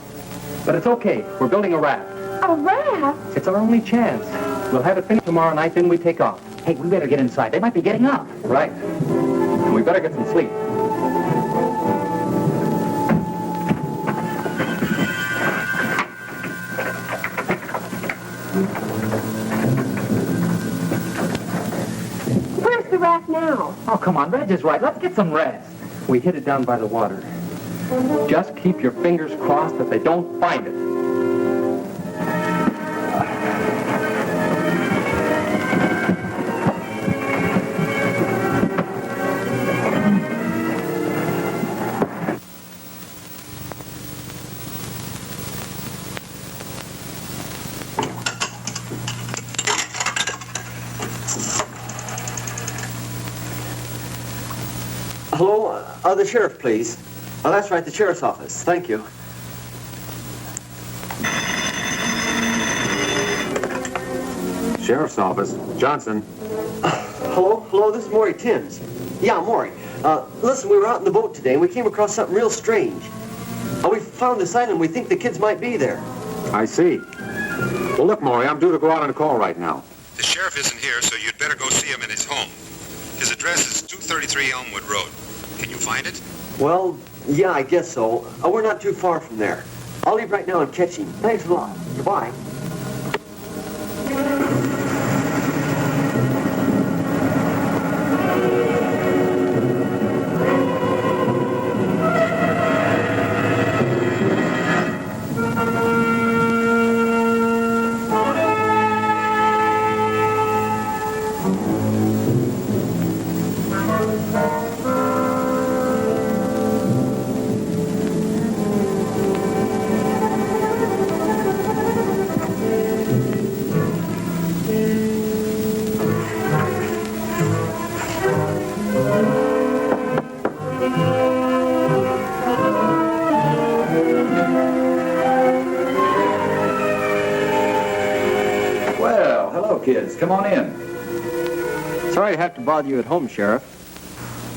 But it's okay. We're building a raft. A raft? It's our only chance. We'll have it finished tomorrow night, then we take off. Hey, we better get inside. They might be getting up. Right. And we better get some sleep. Where's the raft now? Oh, come on. Reg is right. Let's get some rest. We hid it down by the water. Just keep your fingers crossed that they don't find it. Hello? The sheriff, please. Oh, that's right, the sheriff's office. Thank you. Sheriff's office. Johnson. Hello, this is Maury Timms. Yeah, Maury. Listen, we were out in the boat today and we came across something real strange. We found this island. We think the kids might be there. I see. Well, look, Maury, I'm due to go out on a call right now. The sheriff isn't here, so you'd better go see him in his home. His address is 233 Elmwood Road. Can you find it? Well, yeah, I guess so. We're not too far from there. I'll leave right now and catch him. Thanks a lot. Goodbye. Kids, come on in. Sorry to have to bother you at home, Sheriff.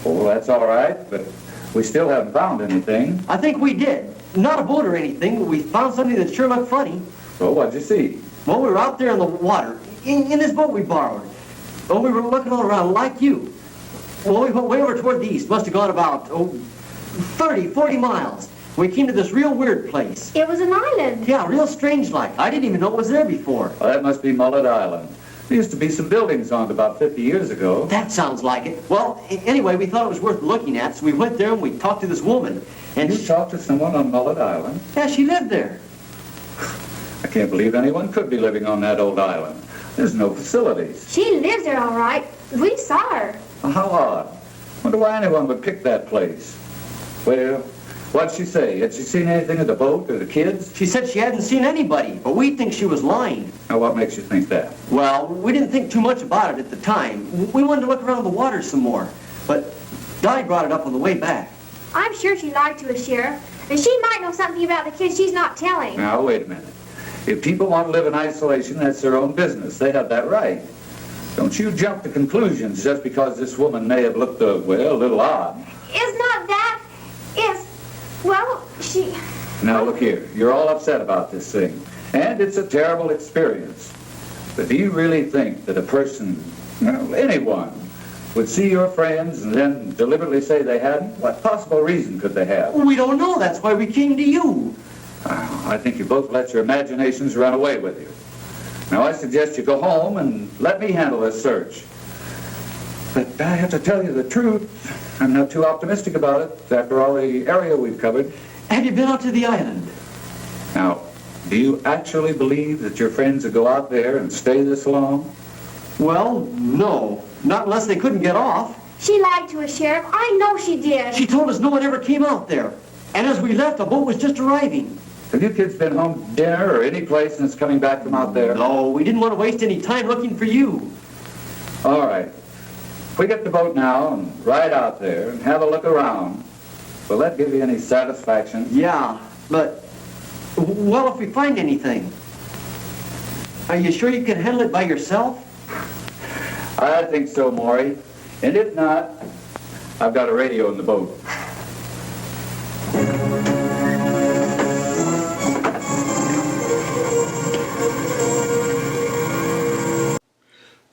Oh, that's all right, but we still haven't found anything. I think we did. Not a boat or anything, but we found something that sure looked funny. Well, what'd you see? Well, we were out there in the water, in this boat we borrowed. Well, we were looking all around like you. Well, we went way over toward the east. Must have gone about, 30, 40 miles. We came to this real weird place. It was an island. Yeah, real strange like. I didn't even know it was there before. Well, that must be Mullet Island. There used to be some buildings on it about 50 years ago. That sounds like it. Well, anyway, we thought it was worth looking at, so we went there and we talked to this woman. And you talked to someone on Mullet Island? Yeah, she lived there. I can't believe anyone could be living on that old island. There's no facilities. She lives there all right. We saw her. Well, how odd. Wonder why anyone would pick that place. Well, what'd she say? Had she seen anything of the boat or the kids? She said she hadn't seen anybody, but we think she was lying. Now, what makes you think that? Well, we didn't think too much about it at the time. We wanted to look around the water some more. But Dottie brought it up on the way back. I'm sure she lied to us, Sheriff. And she might know something about the kids she's not telling. Now, wait a minute. If people want to live in isolation, that's their own business. They have that right. Don't you jump to conclusions just because this woman may have looked, a little odd. It's not that. It's, well, she... Now, look here. You're all upset about this thing. And it's a terrible experience. But do you really think that a person, anyone, would see your friends and then deliberately say they hadn't? What possible reason could they have? We don't know. That's why we came to you. I think you both let your imaginations run away with you. Now, I suggest you go home and let me handle this search. But I have to tell you the truth. I'm not too optimistic about it, after all the area we've covered. Have you been out to the island? Now, do you actually believe that your friends would go out there and stay this long? Well, no. Not unless they couldn't get off. She lied to us, Sheriff. I know she did. She told us no one ever came out there. And as we left, the boat was just arriving. Have you kids been home to dinner or any place since coming back from out there? No, we didn't want to waste any time looking for you. All right. If we get the boat now and ride out there and have a look around, will that give you any satisfaction? Yeah, but, well, if we find anything, are you sure you can handle it by yourself? I think so, Maury. And if not, I've got a radio in the boat.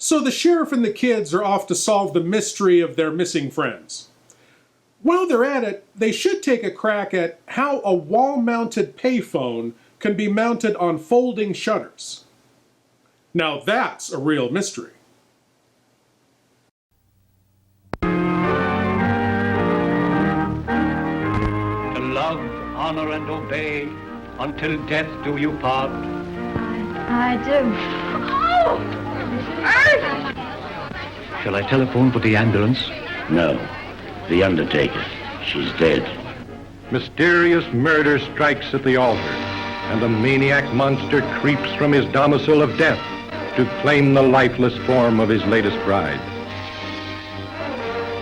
So the sheriff and the kids are off to solve the mystery of their missing friends. While they're at it, they should take a crack at how a wall-mounted payphone can be mounted on folding shutters. Now that's a real mystery. To love, honor, and obey, until death do you part. I do. Shall I telephone for the ambulance? No. The undertaker. She's dead. Mysterious murder strikes at the altar, and the maniac monster creeps from his domicile of death to claim the lifeless form of his latest bride.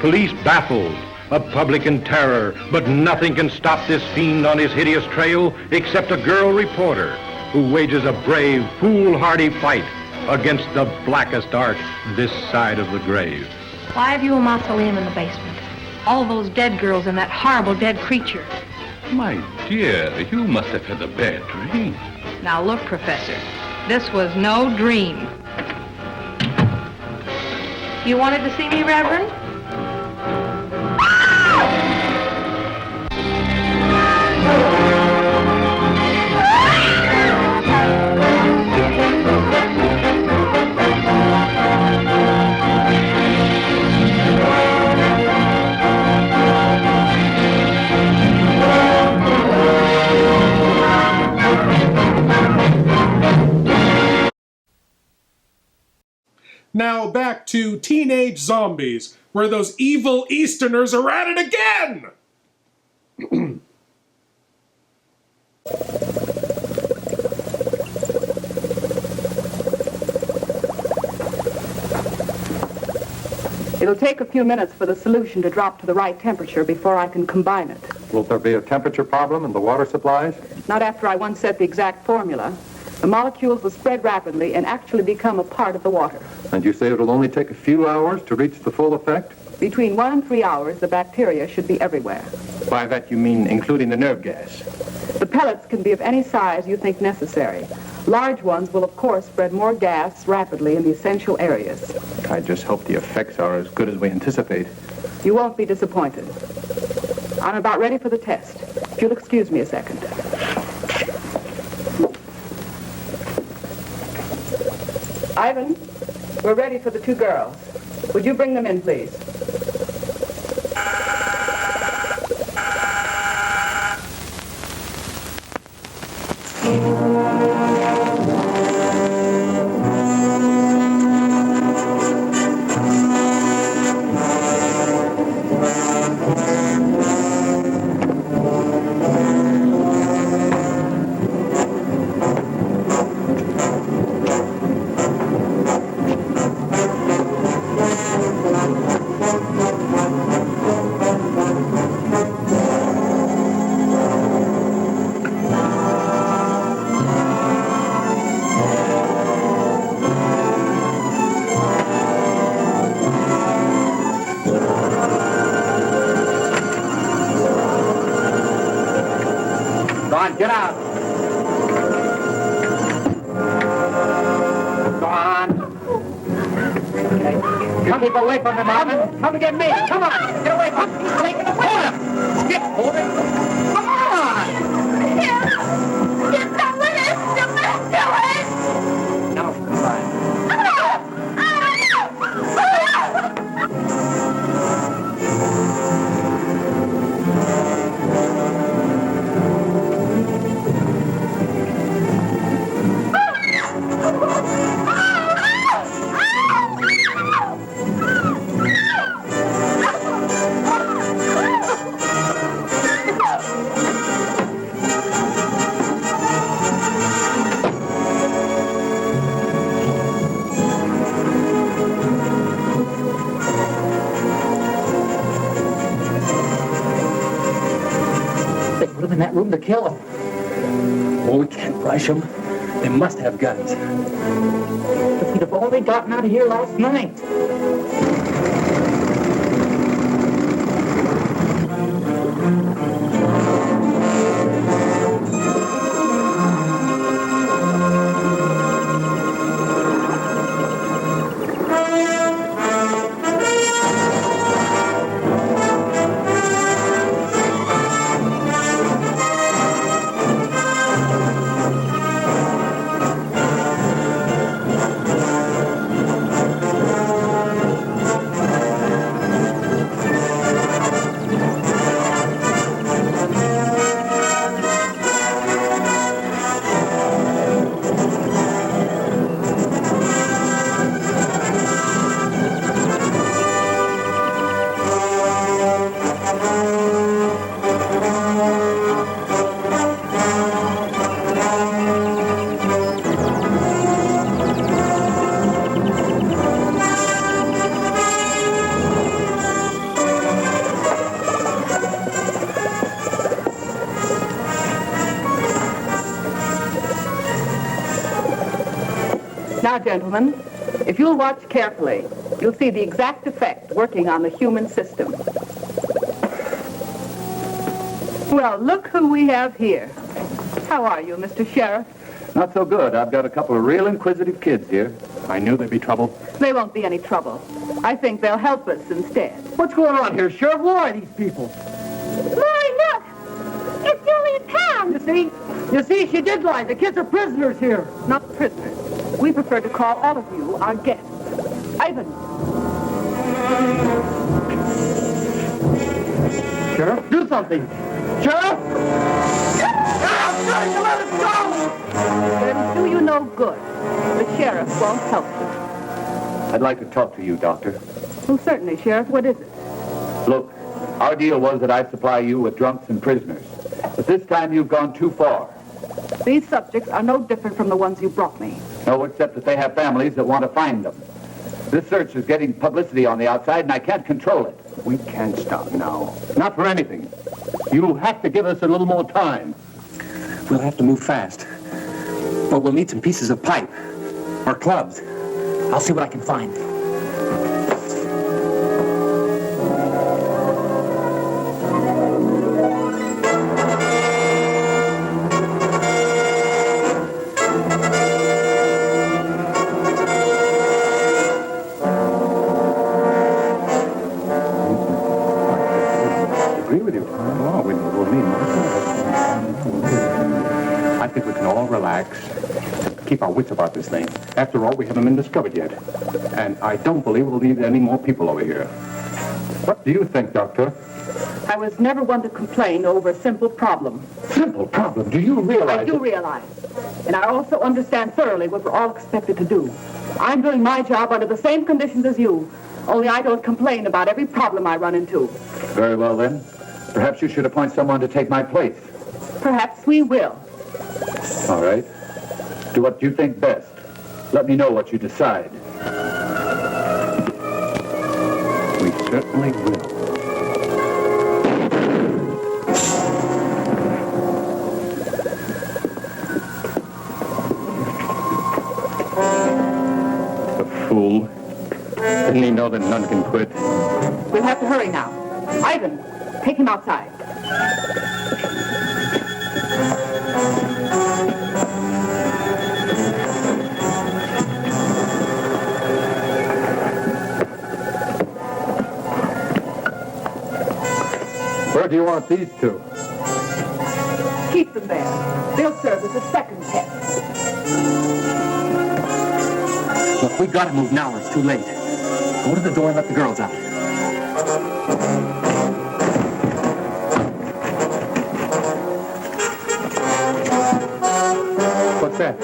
Police baffled, a public in terror, but nothing can stop this fiend on his hideous trail except a girl reporter who wages a brave, foolhardy fight against the blackest art this side of the grave. Why have you a mausoleum in the basement? All those dead girls and that horrible dead creature. My dear, you must have had a bad dream. Now look, Professor, this was no dream. You wanted to see me, Reverend? Now back to Teenage Zombies, where those evil Easterners are at it again! It'll take a few minutes for the solution to drop to the right temperature before I can combine it. Will there be a temperature problem in the water supplies? Not after I once set the exact formula. The molecules will spread rapidly and actually become a part of the water. And you say it'll only take a few hours to reach the full effect? Between 1 and 3 hours, the bacteria should be everywhere. By that you mean including the nerve gas? The pellets can be of any size you think necessary. Large ones will, of course, spread more gas rapidly in the essential areas. I just hope the effects are as good as we anticipate. You won't be disappointed. I'm about ready for the test. If you'll excuse me a second. Ivan, We're ready for the two girls. Would you bring them in, please? Get out. Go on. Come keep away from him, Marvin. Come and get me. Come on. Get away from him. He's taking the hold him. Skip, hold it. Come on. Get some with it. Now, goodbye. In that room to kill him. Oh, we can't rush them. They must have guns. If we'd have only gotten out of here last night. Now, gentlemen, if you'll watch carefully, you'll see the exact effect working on the human system. Well, look who we have here. How are you, Mr. Sheriff? Not so good. I've got a couple of real inquisitive kids here. I knew there'd be trouble. There won't be any trouble. I think they'll help us instead. What's going on here, Sheriff? Who are these people? Lori, look! It's Julia Pound! You see, she did lie. The kids are prisoners here. Not prisoners. We prefer to call all of you our guests. Ivan. Sheriff, do something. Sheriff! Sheriff, let us go! It'll do you no good. The sheriff won't help you. I'd like to talk to you, Doctor. Well, certainly, Sheriff. What is it? Look, our deal was that I'd supply you with drunks and prisoners. But this time you've gone too far. These subjects are no different from the ones you brought me. No, except that they have families that want to find them. This search is getting publicity on the outside, and I can't control it. We can't stop now. Not for anything. You have to give us a little more time. We'll have to move fast. But we'll need some pieces of pipe. Or clubs. I'll see what I can find. Agree with you. Oh, we'll need more. I think we can all relax. keep our wits about this thing. After all, we haven't been discovered yet. And I don't believe we'll need any more people over here. What do you think, Doctor? I was never one to complain over a simple problem. Simple problem? Do you realize? I do realize. And I also understand thoroughly what we're all expected to do. I'm doing my job under the same conditions as you, only I don't complain about every problem I run into. Very well, then. Perhaps you should appoint someone to take my place. Perhaps we will. All right. Do what you think best. Let me know what you decide. We certainly will. Fool. Didn't he know that none can quit? We'll have to hurry now. Ivan, take him outside. Where do you want these two? Keep them there. They'll serve as a second test. Look, we gotta move now or it's too late. Go to the door and let the girls out. What's that?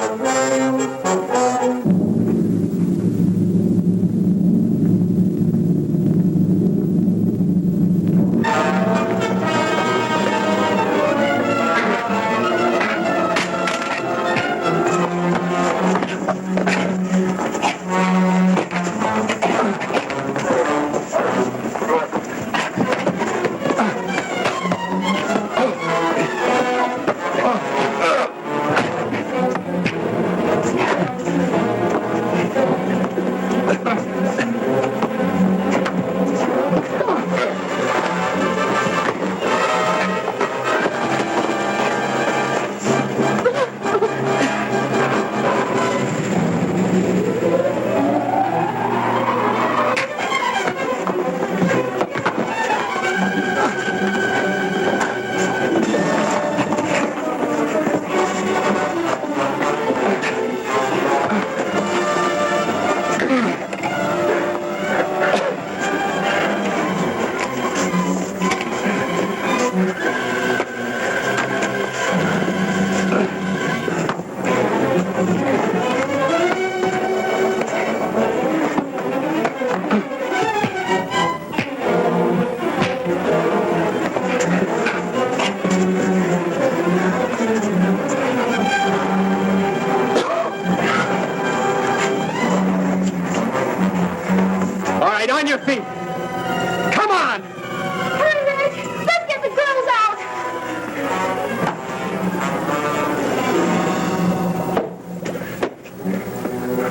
On your feet. Come on. Hurry, Rich. Let's get the girls out.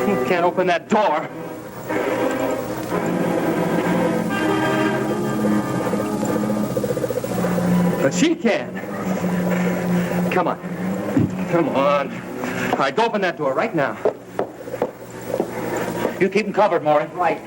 You can't open that door. But she can. Come on. Come on. All right, go open that door right now. You keep them covered, Maury. Right.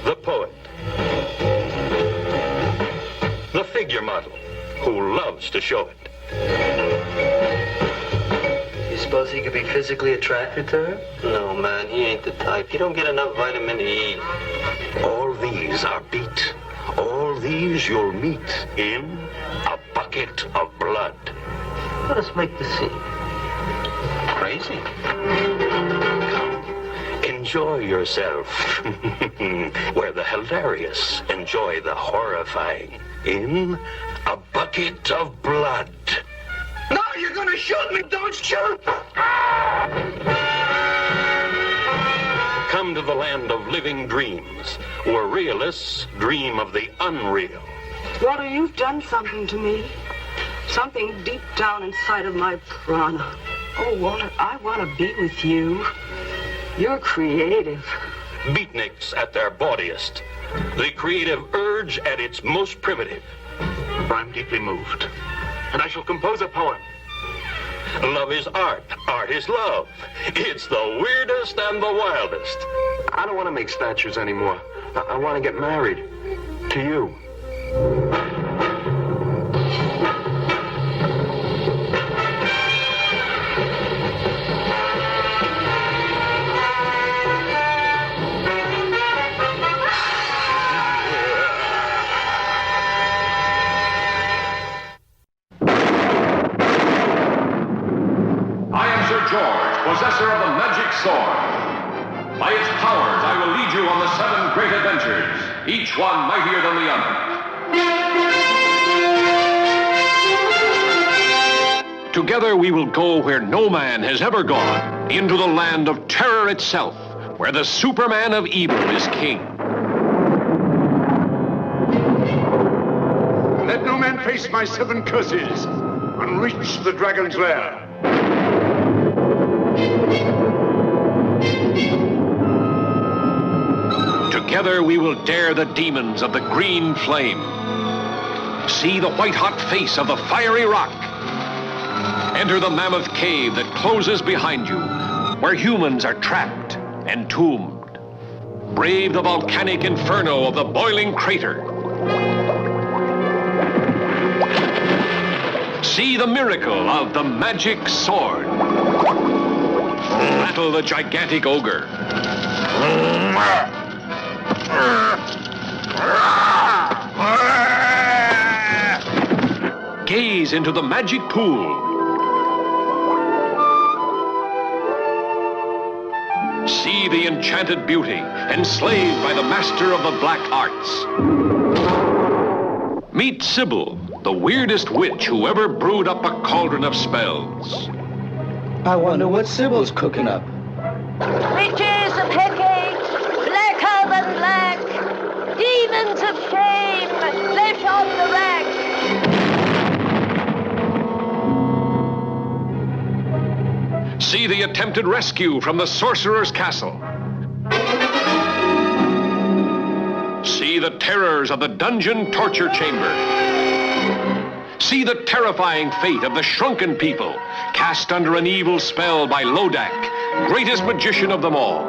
The poet, the figure model who loves to show it. You suppose he could be physically attracted to her? No, man, he ain't the type. You don't get enough vitamin E. All these are beat. All these you'll meet in A Bucket of Blood. Let us make the scene. Crazy. Enjoy yourself. Where the hilarious enjoy the horrifying in A Bucket of Blood. No, you're gonna shoot me! Don't shoot! Come to the land of living dreams, where realists dream of the unreal. Walter, you've done something to me. Something deep down inside of my prana. Oh, Walter, I want to be with you. You're creative. beatniks at their bawdiest, the creative urge at its most primitive. I'm deeply moved, and I shall compose a poem. Love is art, art is love. It's the weirdest and the wildest. I don't want to make statues anymore. I want to get married to you. Possessor of the magic sword. By its powers, I will lead you on the 7 great adventures, each one mightier than the other. Together we will go where no man has ever gone, into the land of terror itself, where the Superman of evil is king. Let no man face my 7 curses and reach the dragon's lair. Together we will dare the demons of the green flame. See the white-hot face of the fiery rock. Enter the mammoth cave that closes behind you, where humans are trapped, entombed. Brave the volcanic inferno of the boiling crater. See the miracle of the magic sword. Battle the gigantic ogre. Gaze into the magic pool. See the enchanted beauty, enslaved by the master of the black arts. Meet Sybil, the weirdest witch who ever brewed up a cauldron of spells. I wonder what Sybil's cooking up. Witches of Hecate, blacker than black, demons of shame, flesh on the rack. See the attempted rescue from the sorcerer's castle. See the terrors of the dungeon torture chamber. See the terrifying fate of the shrunken people, cast under an evil spell by Lodak, greatest magician of them all.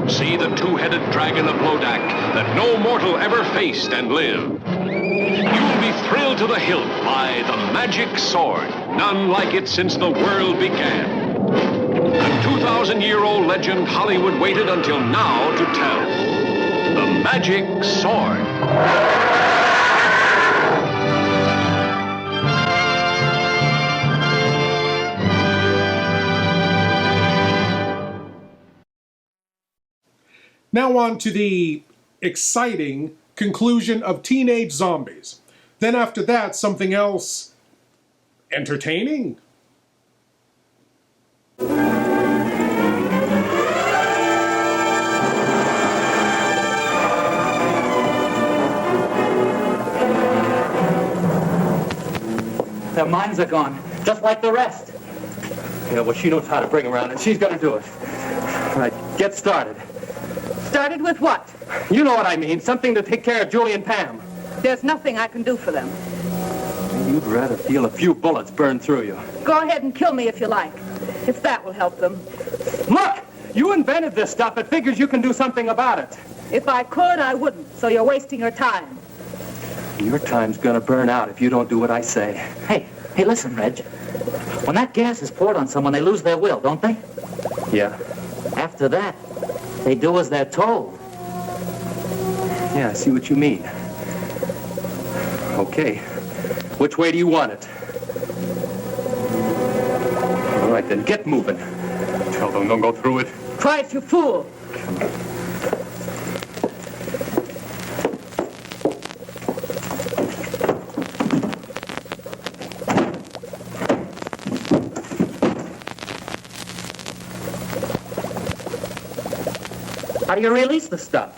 See the 2-headed dragon of Lodak that no mortal ever faced and lived. You will be thrilled to the hilt by the magic sword, none like it since the world began. A 2,000-year-old legend Hollywood waited until now to tell. The magic sword. Now on to the exciting conclusion of Teenage Zombies. Then after that, something else entertaining. Their minds are gone, just like the rest. Yeah, well, she knows how to bring around, and she's gonna do it. All right, get started. Started with what? You know what I mean, something to take care of Julie and Pam. There's nothing I can do for them. You'd rather feel a few bullets burn through you. Go ahead and kill me if you like, if that will help them. Look! You invented this stuff. It figures you can do something about it. If I could, I wouldn't, so you're wasting your time. Your time's gonna burn out if you don't do what I say. Hey, listen, Reg. When that gas is poured on someone, they lose their will, don't they? Yeah. After that, they do as they're told. Yeah, I see what you mean. Okay. Which way do you want it? All right, then get moving. Tell them don't go through it. Try it, you fool. How do you release the stuff?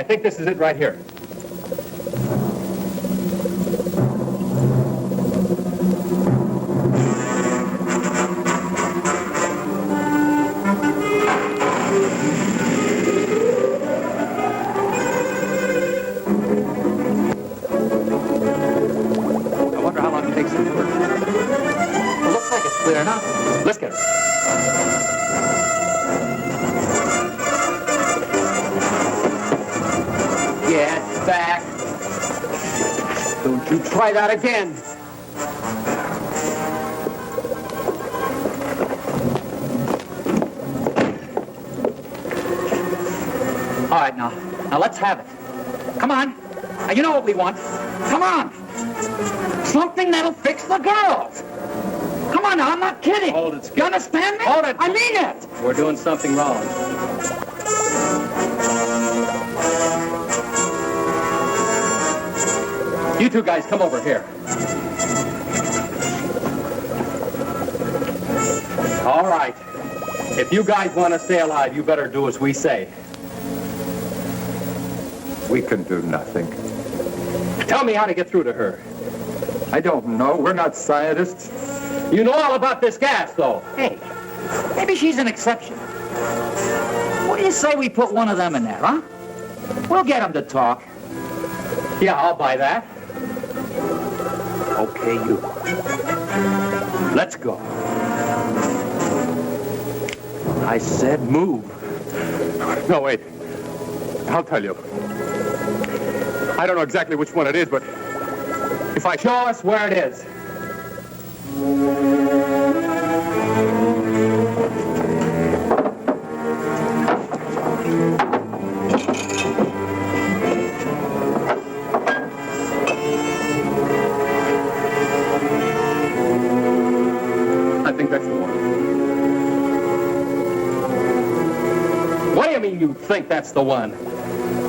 think this is it right here. I wonder how long it takes to work. It looks like it's clear enough. Let's get her. Get back. Don't you try that again. All right, now let's have it. Come on. Now, you know what we want. Come on. Something that'll fix the girls. Come on now, I'm not kidding. Hold it, Skip. You understand me? Hold it. I mean it. We're doing something wrong. You two guys, come over here. All right. If you guys want to stay alive, you better do as we say. We can do nothing. Tell me how to get through to her. I don't know. We're not scientists. You know all about this gas, though. Hey, maybe she's an exception. What do you say we put one of them in there, huh? We'll get them to talk. Yeah, I'll buy that. Okay, you. Let's go. I said move. No, wait. I'll tell you. I don't know exactly which one it is, but if I Show us where it is. I think that's the one. What do you mean you think that's the one?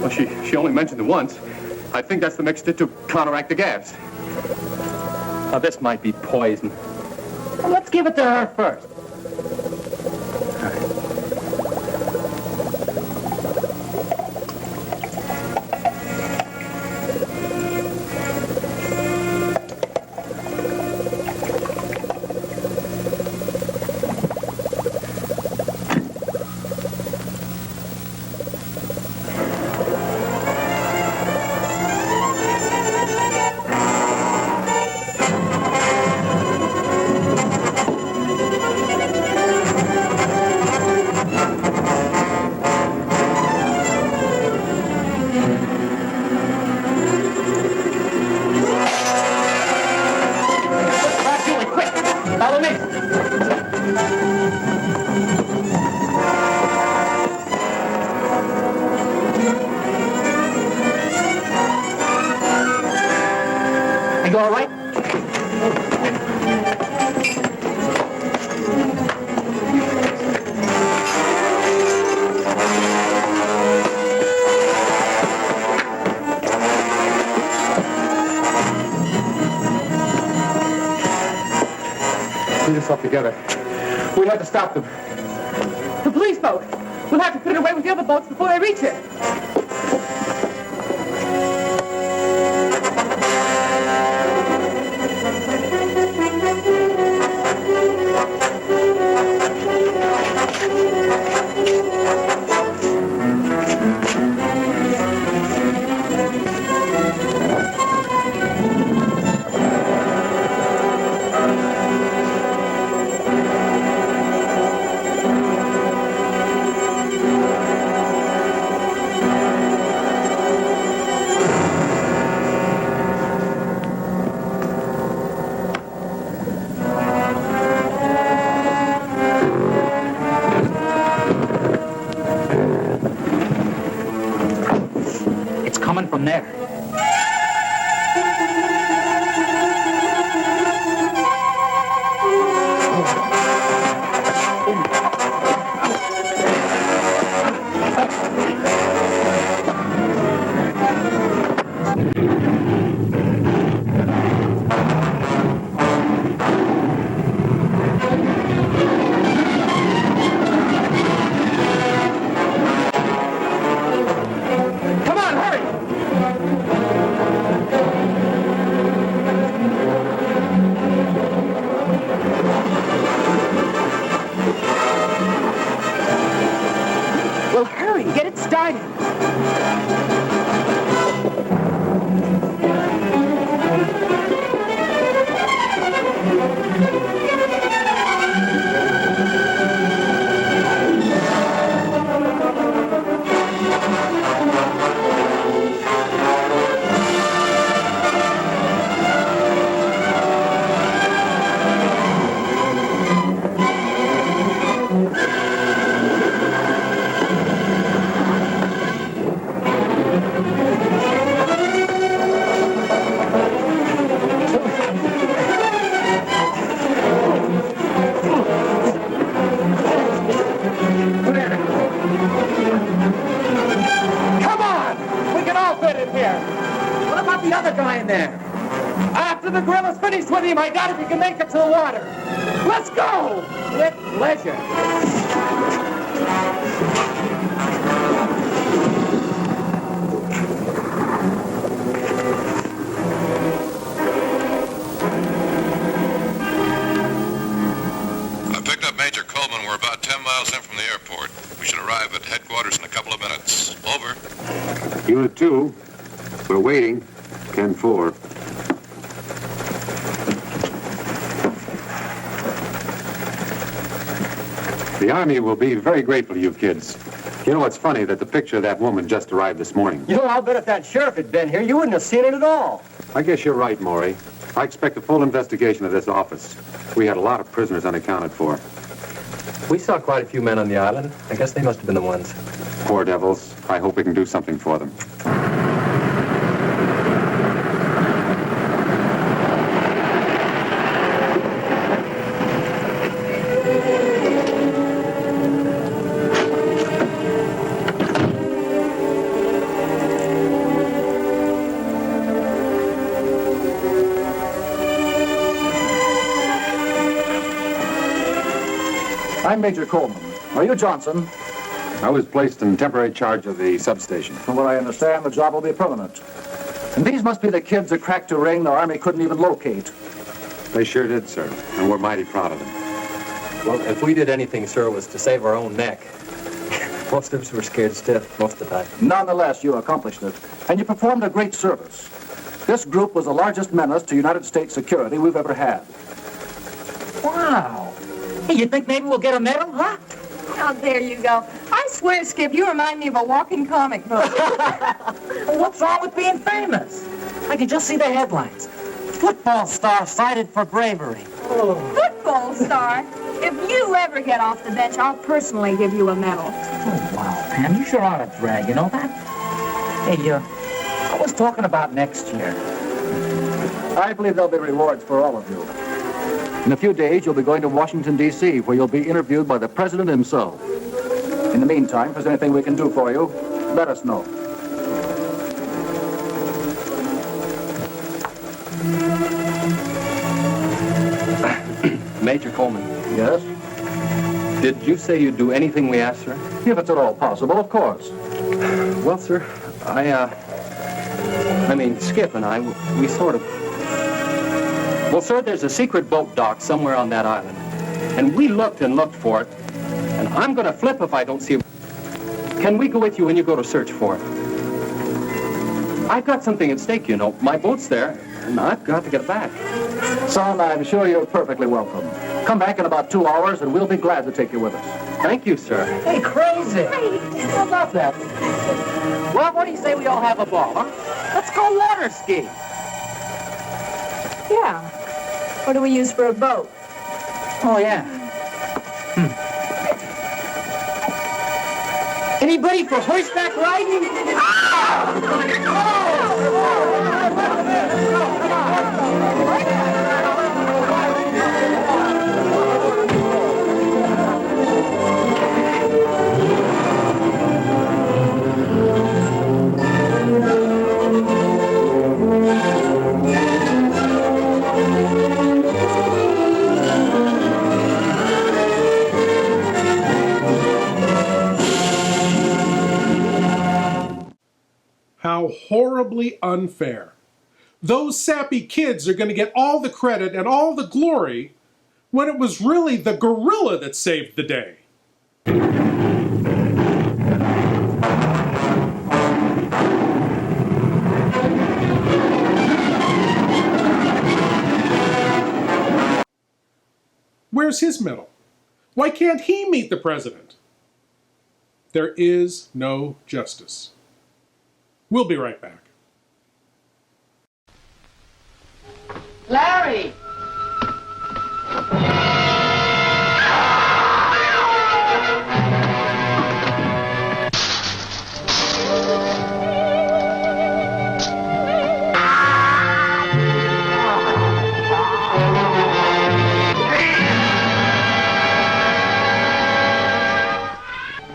Well, she only mentioned it once. I think that's the mixture to counteract the gas. Now, this might be poison. Well, let's give it to her first. You all right? Pull yourself together. We have to stop them. The police boat. We'll have to put it away with the other boats before they reach it. about the other guy in there? After the gorilla's finished with him, I doubt if he can make it to the water. Let's go! With pleasure. I picked up Major Coleman. We're about 10 miles in from the airport. We should arrive at headquarters in a couple of minutes. Over. Unit 2, we're waiting. 10-4. The Army will be very grateful to you kids. You know, it's funny that the picture of that woman just arrived this morning. You know, I'll bet if that sheriff had been here, you wouldn't have seen it at all. I guess you're right, Maury. I expect a full investigation of this office. We had a lot of prisoners unaccounted for. We saw quite a few men on the island. I guess they must have been the ones. Poor devils. I hope we can do something for them. I'm Major Coleman. Are you Johnson? I was placed in temporary charge of the substation. From what I understand, the job will be permanent. And these must be the kids that cracked a ring the Army couldn't even locate. They sure did, sir, and we're mighty proud of them. Well, if we did anything, sir, it was to save our own neck. Most of us were scared stiff most of the time. Nonetheless, you accomplished it, and you performed a great service. This group was the largest menace to United States security we've ever had. Wow. Hey, you think maybe we'll get a medal, huh? Oh, there you go. I swear, Skip, you remind me of a walking comic book. What's wrong with being famous? I can just see the headlines. Football star cited for bravery. Football star? If you ever get off the bench, I'll personally give you a medal. Oh, wow, Pam, you sure are a drag, you know that? Hey, I was talking about next year. I believe there'll be rewards for all of you. In a few days, you'll be going to Washington, D.C., where you'll be interviewed by the President himself. In the meantime, if there's anything we can do for you, let us know. Major Coleman. Yes? Did you say you'd do anything we asked, sir? If it's at all possible, of course. Well, sir, Skip and I, we sort of... Well, sir, there's a secret boat dock somewhere on that island. And we looked and looked for it. And I'm going to flip if I don't see it. Can we go with you when you go to search for it? I've got something at stake, you know. My boat's there, and I've got to get back. Son, I'm sure you're perfectly welcome. Come back in about 2 hours, and we'll be glad to take you with us. Thank you, sir. Hey, crazy. I love that. Well, what do you say we all have a ball, huh? Let's go water ski. Yeah. What do we use for a boat? Oh, yeah. Anybody for horseback riding? How horribly unfair. Those sappy kids are going to get all the credit and all the glory when it was really the gorilla that saved the day. Where's his medal? Why can't he meet the president? There is no justice. We'll be right back. Larry!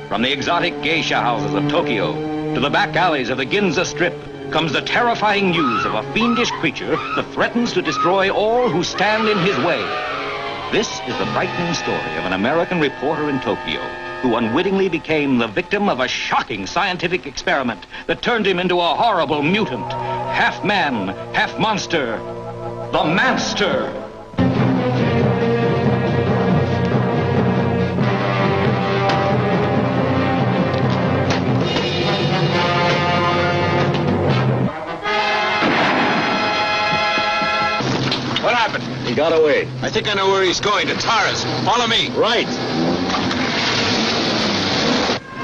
From the exotic geisha houses of Tokyo to the back alleys of the Ginza Strip, comes the terrifying news of a fiendish creature that threatens to destroy all who stand in his way. This is the frightening story of an American reporter in Tokyo who unwittingly became the victim of a shocking scientific experiment that turned him into a horrible mutant, half man, half monster, the Manster. What happened? He got away. I think I know where he's going, to Taras. Follow me. Right.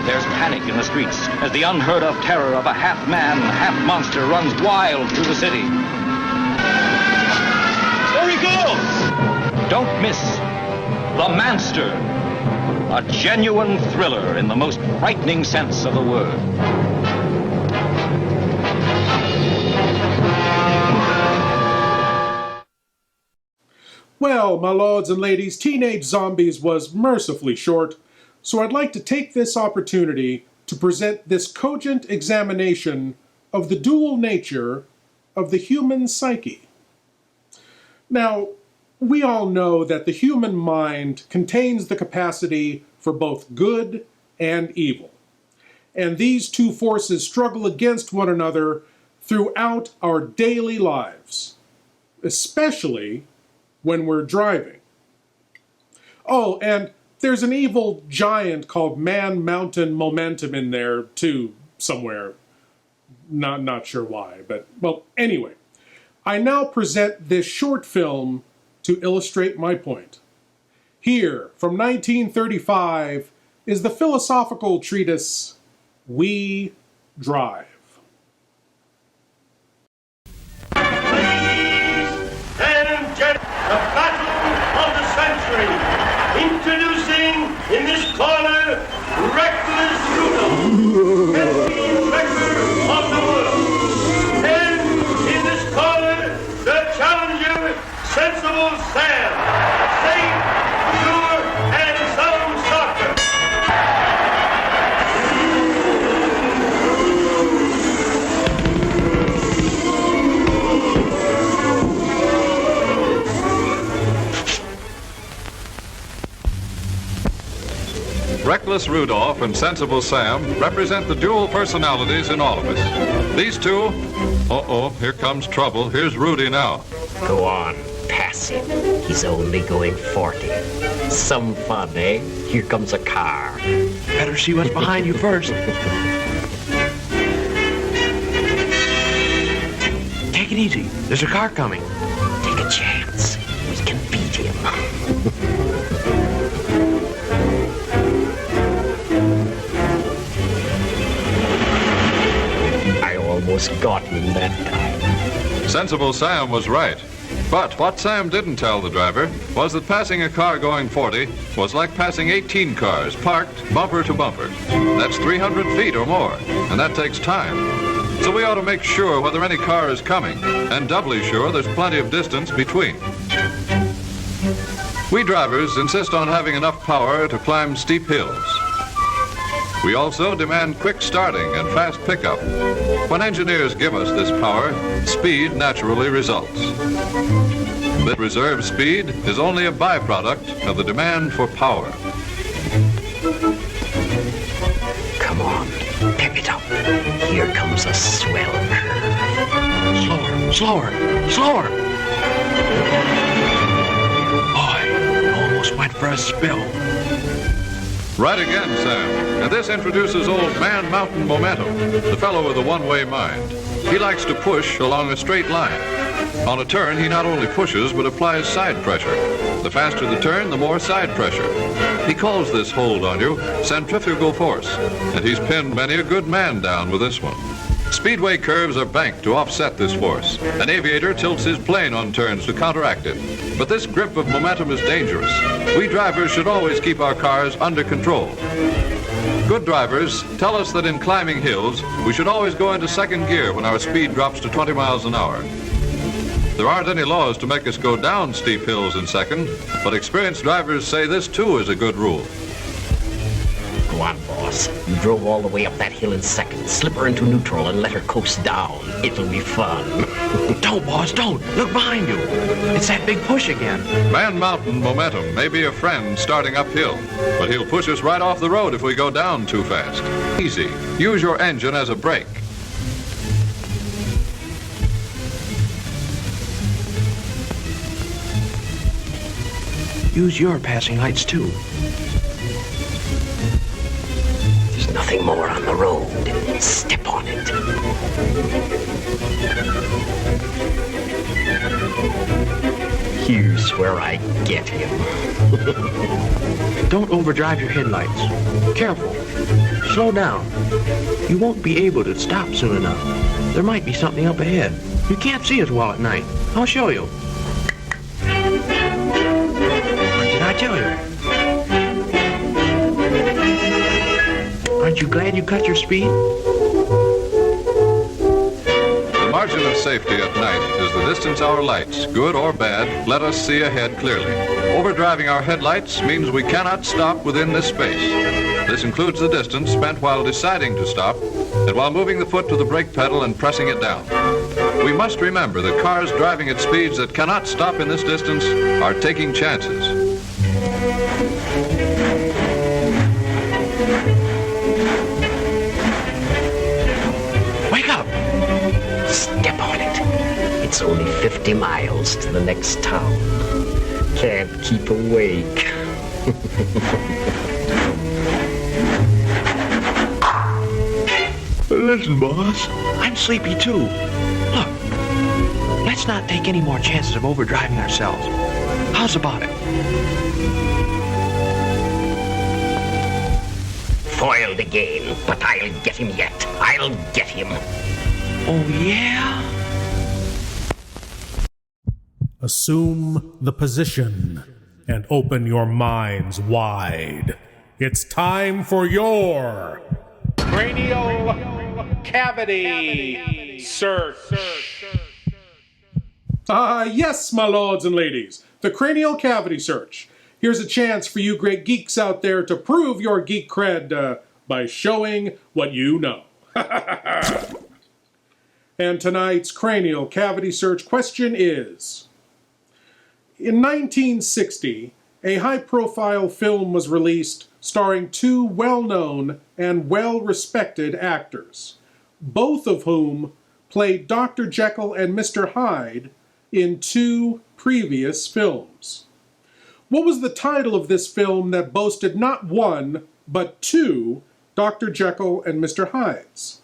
There's panic in the streets as the unheard-of terror of a half-man, half-monster runs wild through the city. There he goes! Don't miss The Manster, a genuine thriller in the most frightening sense of the word. Well, my lords and ladies, Teenage Zombies was mercifully short, so I'd like to take this opportunity to present this cogent examination of the dual nature of the human psyche. Now, we all know that the human mind contains the capacity for both good and evil, and these two forces struggle against one another throughout our daily lives, especially when we're driving. Oh, and there's an evil giant called Man-Mountain Momentum in there, too, somewhere. Not sure why, but, well, anyway. I now present this short film to illustrate my point. Here, from 1935, is the philosophical treatise, We Drive. The battle of the century. Introducing in this corner, Reckless Rudolph, best wrecker of the world. And in this corner, the challenger, Sensible Sam. Safe, pure, and sound soccer. Reckless Rudolph and Sensible Sam represent the dual personalities in all of us. These two, here comes trouble. Here's Rudy now. Go on, pass him. He's only going 40. Some fun, eh? Here comes a car. Better see what's behind you first. Take it easy. There's a car coming. Take a chance. We can beat him. Almost got him that time. Sensible Sam was right. But what Sam didn't tell the driver was that passing a car going 40 was like passing 18 cars parked bumper to bumper. That's 300 feet or more, and that takes time. So we ought to make sure whether any car is coming, and doubly sure there's plenty of distance between. We drivers insist on having enough power to climb steep hills. We also demand quick starting and fast pickup. When engineers give us this power, speed naturally results. But reserve speed is only a byproduct of the demand for power. Come on, pick it up. Here comes a swell curve. Slower, slower, slower. Boy, you almost went for a spill. Right again, Sam. And this introduces old Man-Mountain Momentum, the fellow with a one-way mind. He likes to push along a straight line. On a turn, he not only pushes, but applies side pressure. The faster the turn, the more side pressure. He calls this hold on you centrifugal force, and he's pinned many a good man down with this one. Speedway curves are banked to offset this force. An aviator tilts his plane on turns to counteract it. But this grip of momentum is dangerous. We drivers should always keep our cars under control. Good drivers tell us that in climbing hills, we should always go into second gear when our speed drops to 20 miles an hour. There aren't any laws to make us go down steep hills in second, but experienced drivers say this too is a good rule. Go on, boy. boss. You drove all the way up that hill in seconds. Slip her into neutral and let her coast down. It'll be fun. Don't, boss, don't. Look behind you. It's that big push again. Man Mountain momentum may be a friend starting uphill, but he'll push us right off the road if we go down too fast. Easy. Use your engine as a brake. Use your passing lights, too. There's nothing more on the road. Step on it. Here's where I get him. Don't overdrive your headlights. Careful. Slow down. You won't be able to stop soon enough. There might be something up ahead. You can't see as well at night. I'll show you. What did I tell you? Aren't you glad you cut your speed? The margin of safety at night is the distance our lights, good or bad, let us see ahead clearly. Overdriving our headlights means we cannot stop within this space. This includes the distance spent while deciding to stop and while moving the foot to the brake pedal and pressing it down. We must remember that cars driving at speeds that cannot stop in this distance are taking chances. Wake up! Step on it. It's only 50 miles to the next town. Can't keep awake. Listen, boss. I'm sleepy, too. Look, let's not take any more chances of overdriving ourselves. How's about it? Foiled again, but I'll get him yet. I'll get him. Oh, yeah? Assume the position and open your minds wide. It's time for your cranial cavity search. Yes, my lords and ladies, the cranial cavity search. Here's a chance for you great geeks out there to prove your geek cred by showing what you know. And tonight's cranial cavity search question is: in 1960, a high-profile film was released starring two well-known and well-respected actors, both of whom played Dr. Jekyll and Mr. Hyde in two previous films. What was the title of this film that boasted not one, but two Dr. Jekyll and Mr. Hydes?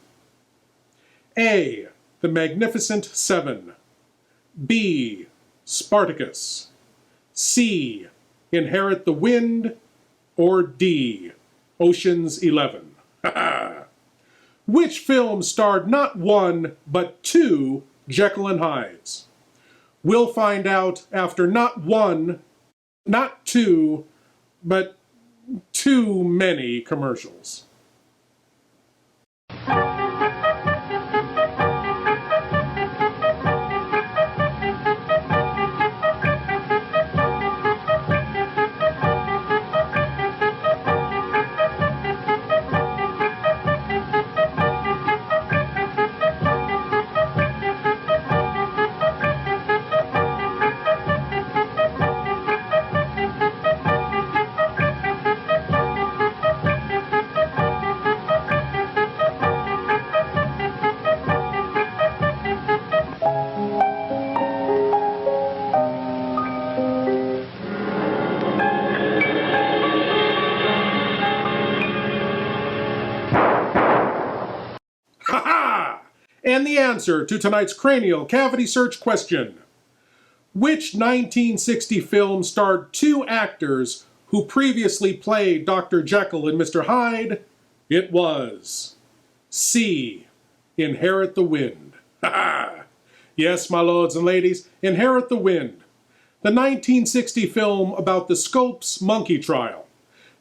A. The Magnificent Seven. B. Spartacus. C. Inherit the Wind. Or D. Ocean's 11. Which film starred not one, but two Jekyll and Hydes? We'll find out after not one, not two, but too many commercials. And the answer to tonight's cranial cavity search question: which 1960 film starred two actors who previously played Dr. Jekyll and Mr. Hyde? It was C. Inherit the Wind. Yes, my lords and ladies, Inherit the Wind. The 1960 film about the Scopes monkey trial.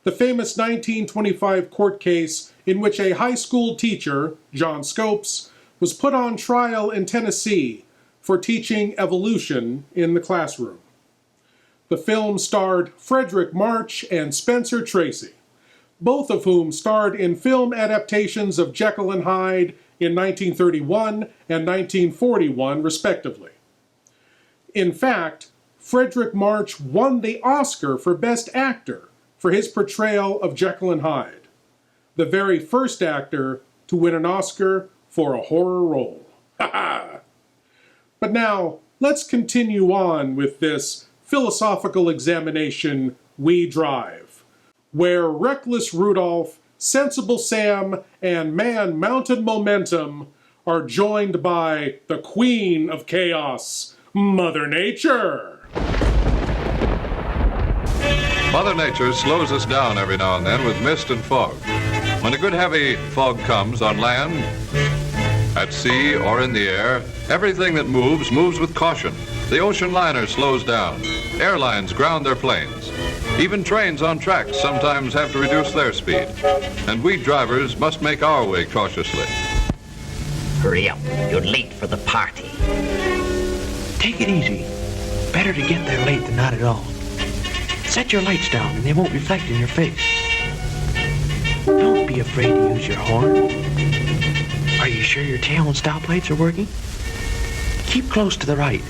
The famous 1925 court case in which a high school teacher, John Scopes, was put on trial in Tennessee for teaching evolution in the classroom. The film starred Frederick March and Spencer Tracy. both of whom starred in film adaptations of Jekyll and Hyde in 1931 and 1941, respectively. In fact, Frederick March won the Oscar for Best Actor for his portrayal of Jekyll and Hyde, the very first actor to win an Oscar for a horror role. But now, let's continue on with this philosophical examination, We Drive, where reckless Rudolph, sensible Sam, and man Mountain Momentum are joined by the Queen of Chaos, Mother Nature. Mother Nature slows us down every now and then with mist and fog. When a good heavy fog comes on land, at sea, or in the air, everything that moves with caution. The ocean liner slows down. Airlines ground their planes. Even trains on tracks sometimes have to reduce their speed. And we drivers must make our way cautiously. Hurry up. You're late for the party. Take it easy. Better to get there late than not at all. Set your lights down and they won't reflect in your face. Don't be afraid to use your horn. Are you sure your tail and stoplights are working? Keep close to the right.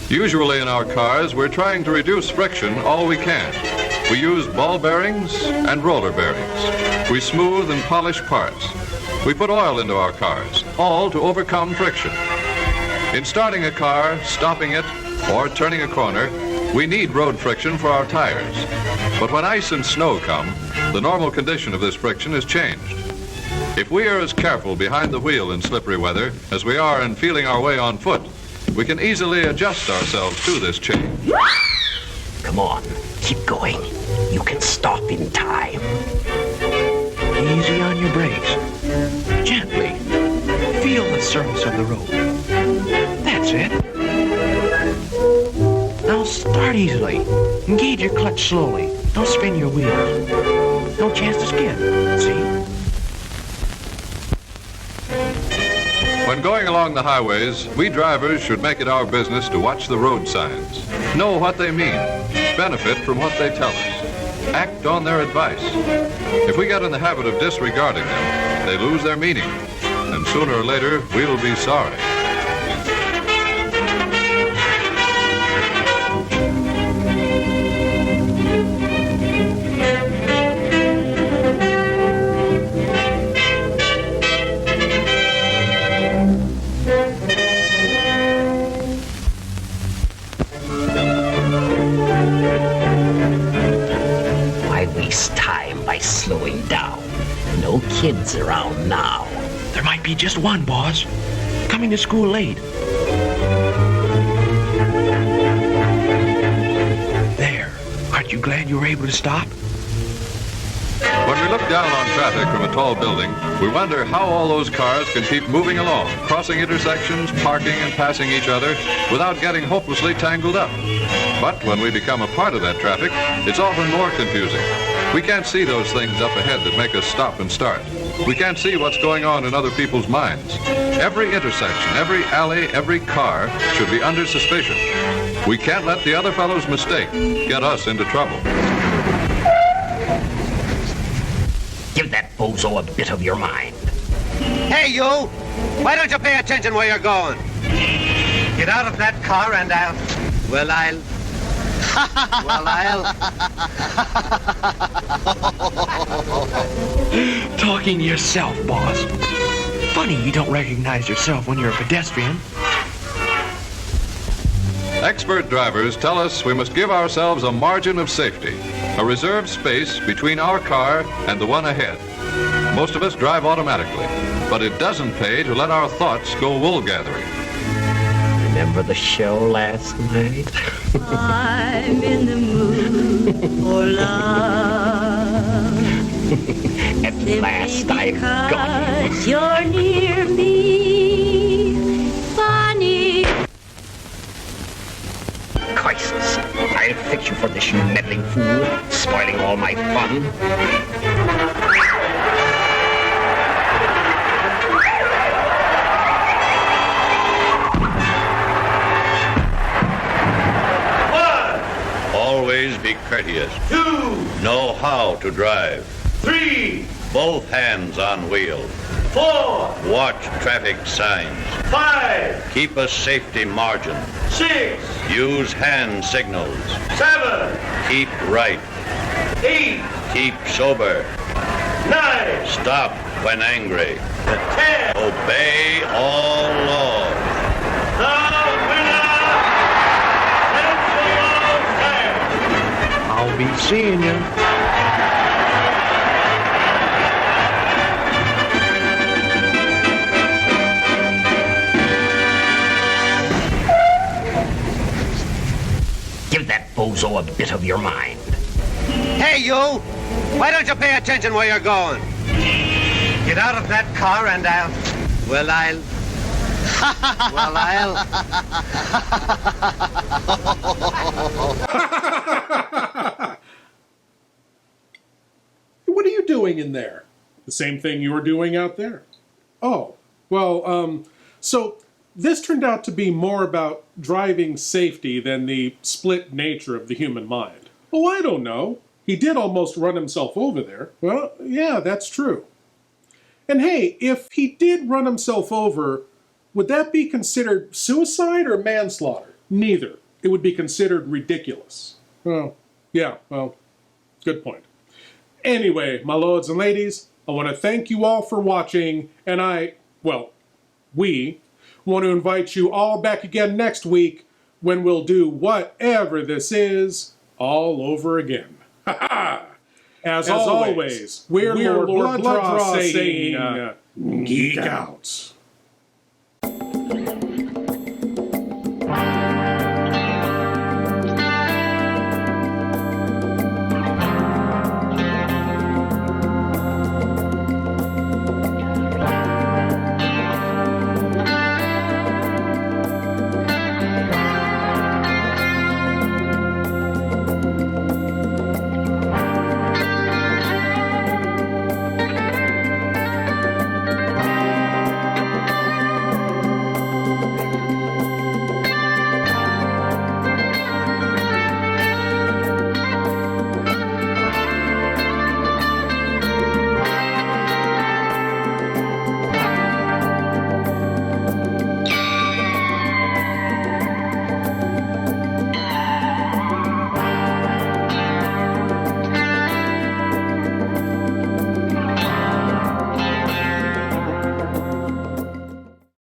Usually in our cars, we're trying to reduce friction all we can. We use ball bearings and roller bearings. We smooth and polish parts. We put oil into our cars, all to overcome friction. In starting a car, stopping it, or turning a corner, we need road friction for our tires. But when ice and snow come, the normal condition of this friction is changed. If we are as careful behind the wheel in slippery weather as we are in feeling our way on foot, we can easily adjust ourselves to this change. Come on, keep going. You can stop in time. Easy on your brakes. Gently. Feel the surface of the road. That's it. Now start easily. Engage your clutch slowly. Don't spin your wheels. No chance to skid. See? When going along the highways, we drivers should make it our business to watch the road signs, know what they mean, benefit from what they tell us, act on their advice. If we get in the habit of disregarding them, they lose their meaning, and sooner or later, we'll be sorry. Slowing down. No kids around now. There might be just one, boss. Coming to school late. There. Aren't you glad you were able to stop? When we look down on traffic from a tall building, we wonder how all those cars can keep moving along, crossing intersections, parking and passing each other without getting hopelessly tangled up. But when we become a part of that traffic, it's often more confusing. We can't see those things up ahead that make us stop and start. We can't see what's going on in other people's minds. Every intersection, every alley, every car should be under suspicion. We can't let the other fellow's mistake get us into trouble. Give that bozo a bit of your mind. Hey, you! Why don't you pay attention where you're going? Get out of that car and I'll... Talking to yourself, boss. Funny you don't recognize yourself when you're a pedestrian. Expert drivers tell us we must give ourselves a margin of safety, a reserved space between our car and the one ahead. Most of us drive automatically, but it doesn't pay to let our thoughts go wool gathering. Remember the show last night? I'm in the mood for love. At last I've got you. You're near me, funny. Crisis. I'll fix you for this, you meddling fool, spoiling all my fun. Always be courteous. 2, Know how to drive. 3, Both hands on wheel. 4, Watch traffic signs. 5, Keep a safety margin. 6, Use hand signals. 7, Keep right. 8, Keep sober. 9, Stop when angry. 10. Obey all laws. The winner, Central Sam. I'll be seeing you. Give that bozo a bit of your mind. Hey, you! Why don't you pay attention where you're going? Get out of that car and I'll... What are you doing in there? The same thing you were doing out there. Oh, well, so this turned out to be more about driving safety than the split nature of the human mind. Oh, I don't know. He did almost run himself over there. Well, yeah, that's true. And hey, if he did run himself over, would that be considered suicide or manslaughter? Neither. It would be considered ridiculous. Well, yeah, well, good point. Anyway, my lords and ladies, I want to thank you all for watching, and we want to invite you all back again next week when we'll do whatever this is all over again. As always, we're Lord Blood-Rah saying, geek out.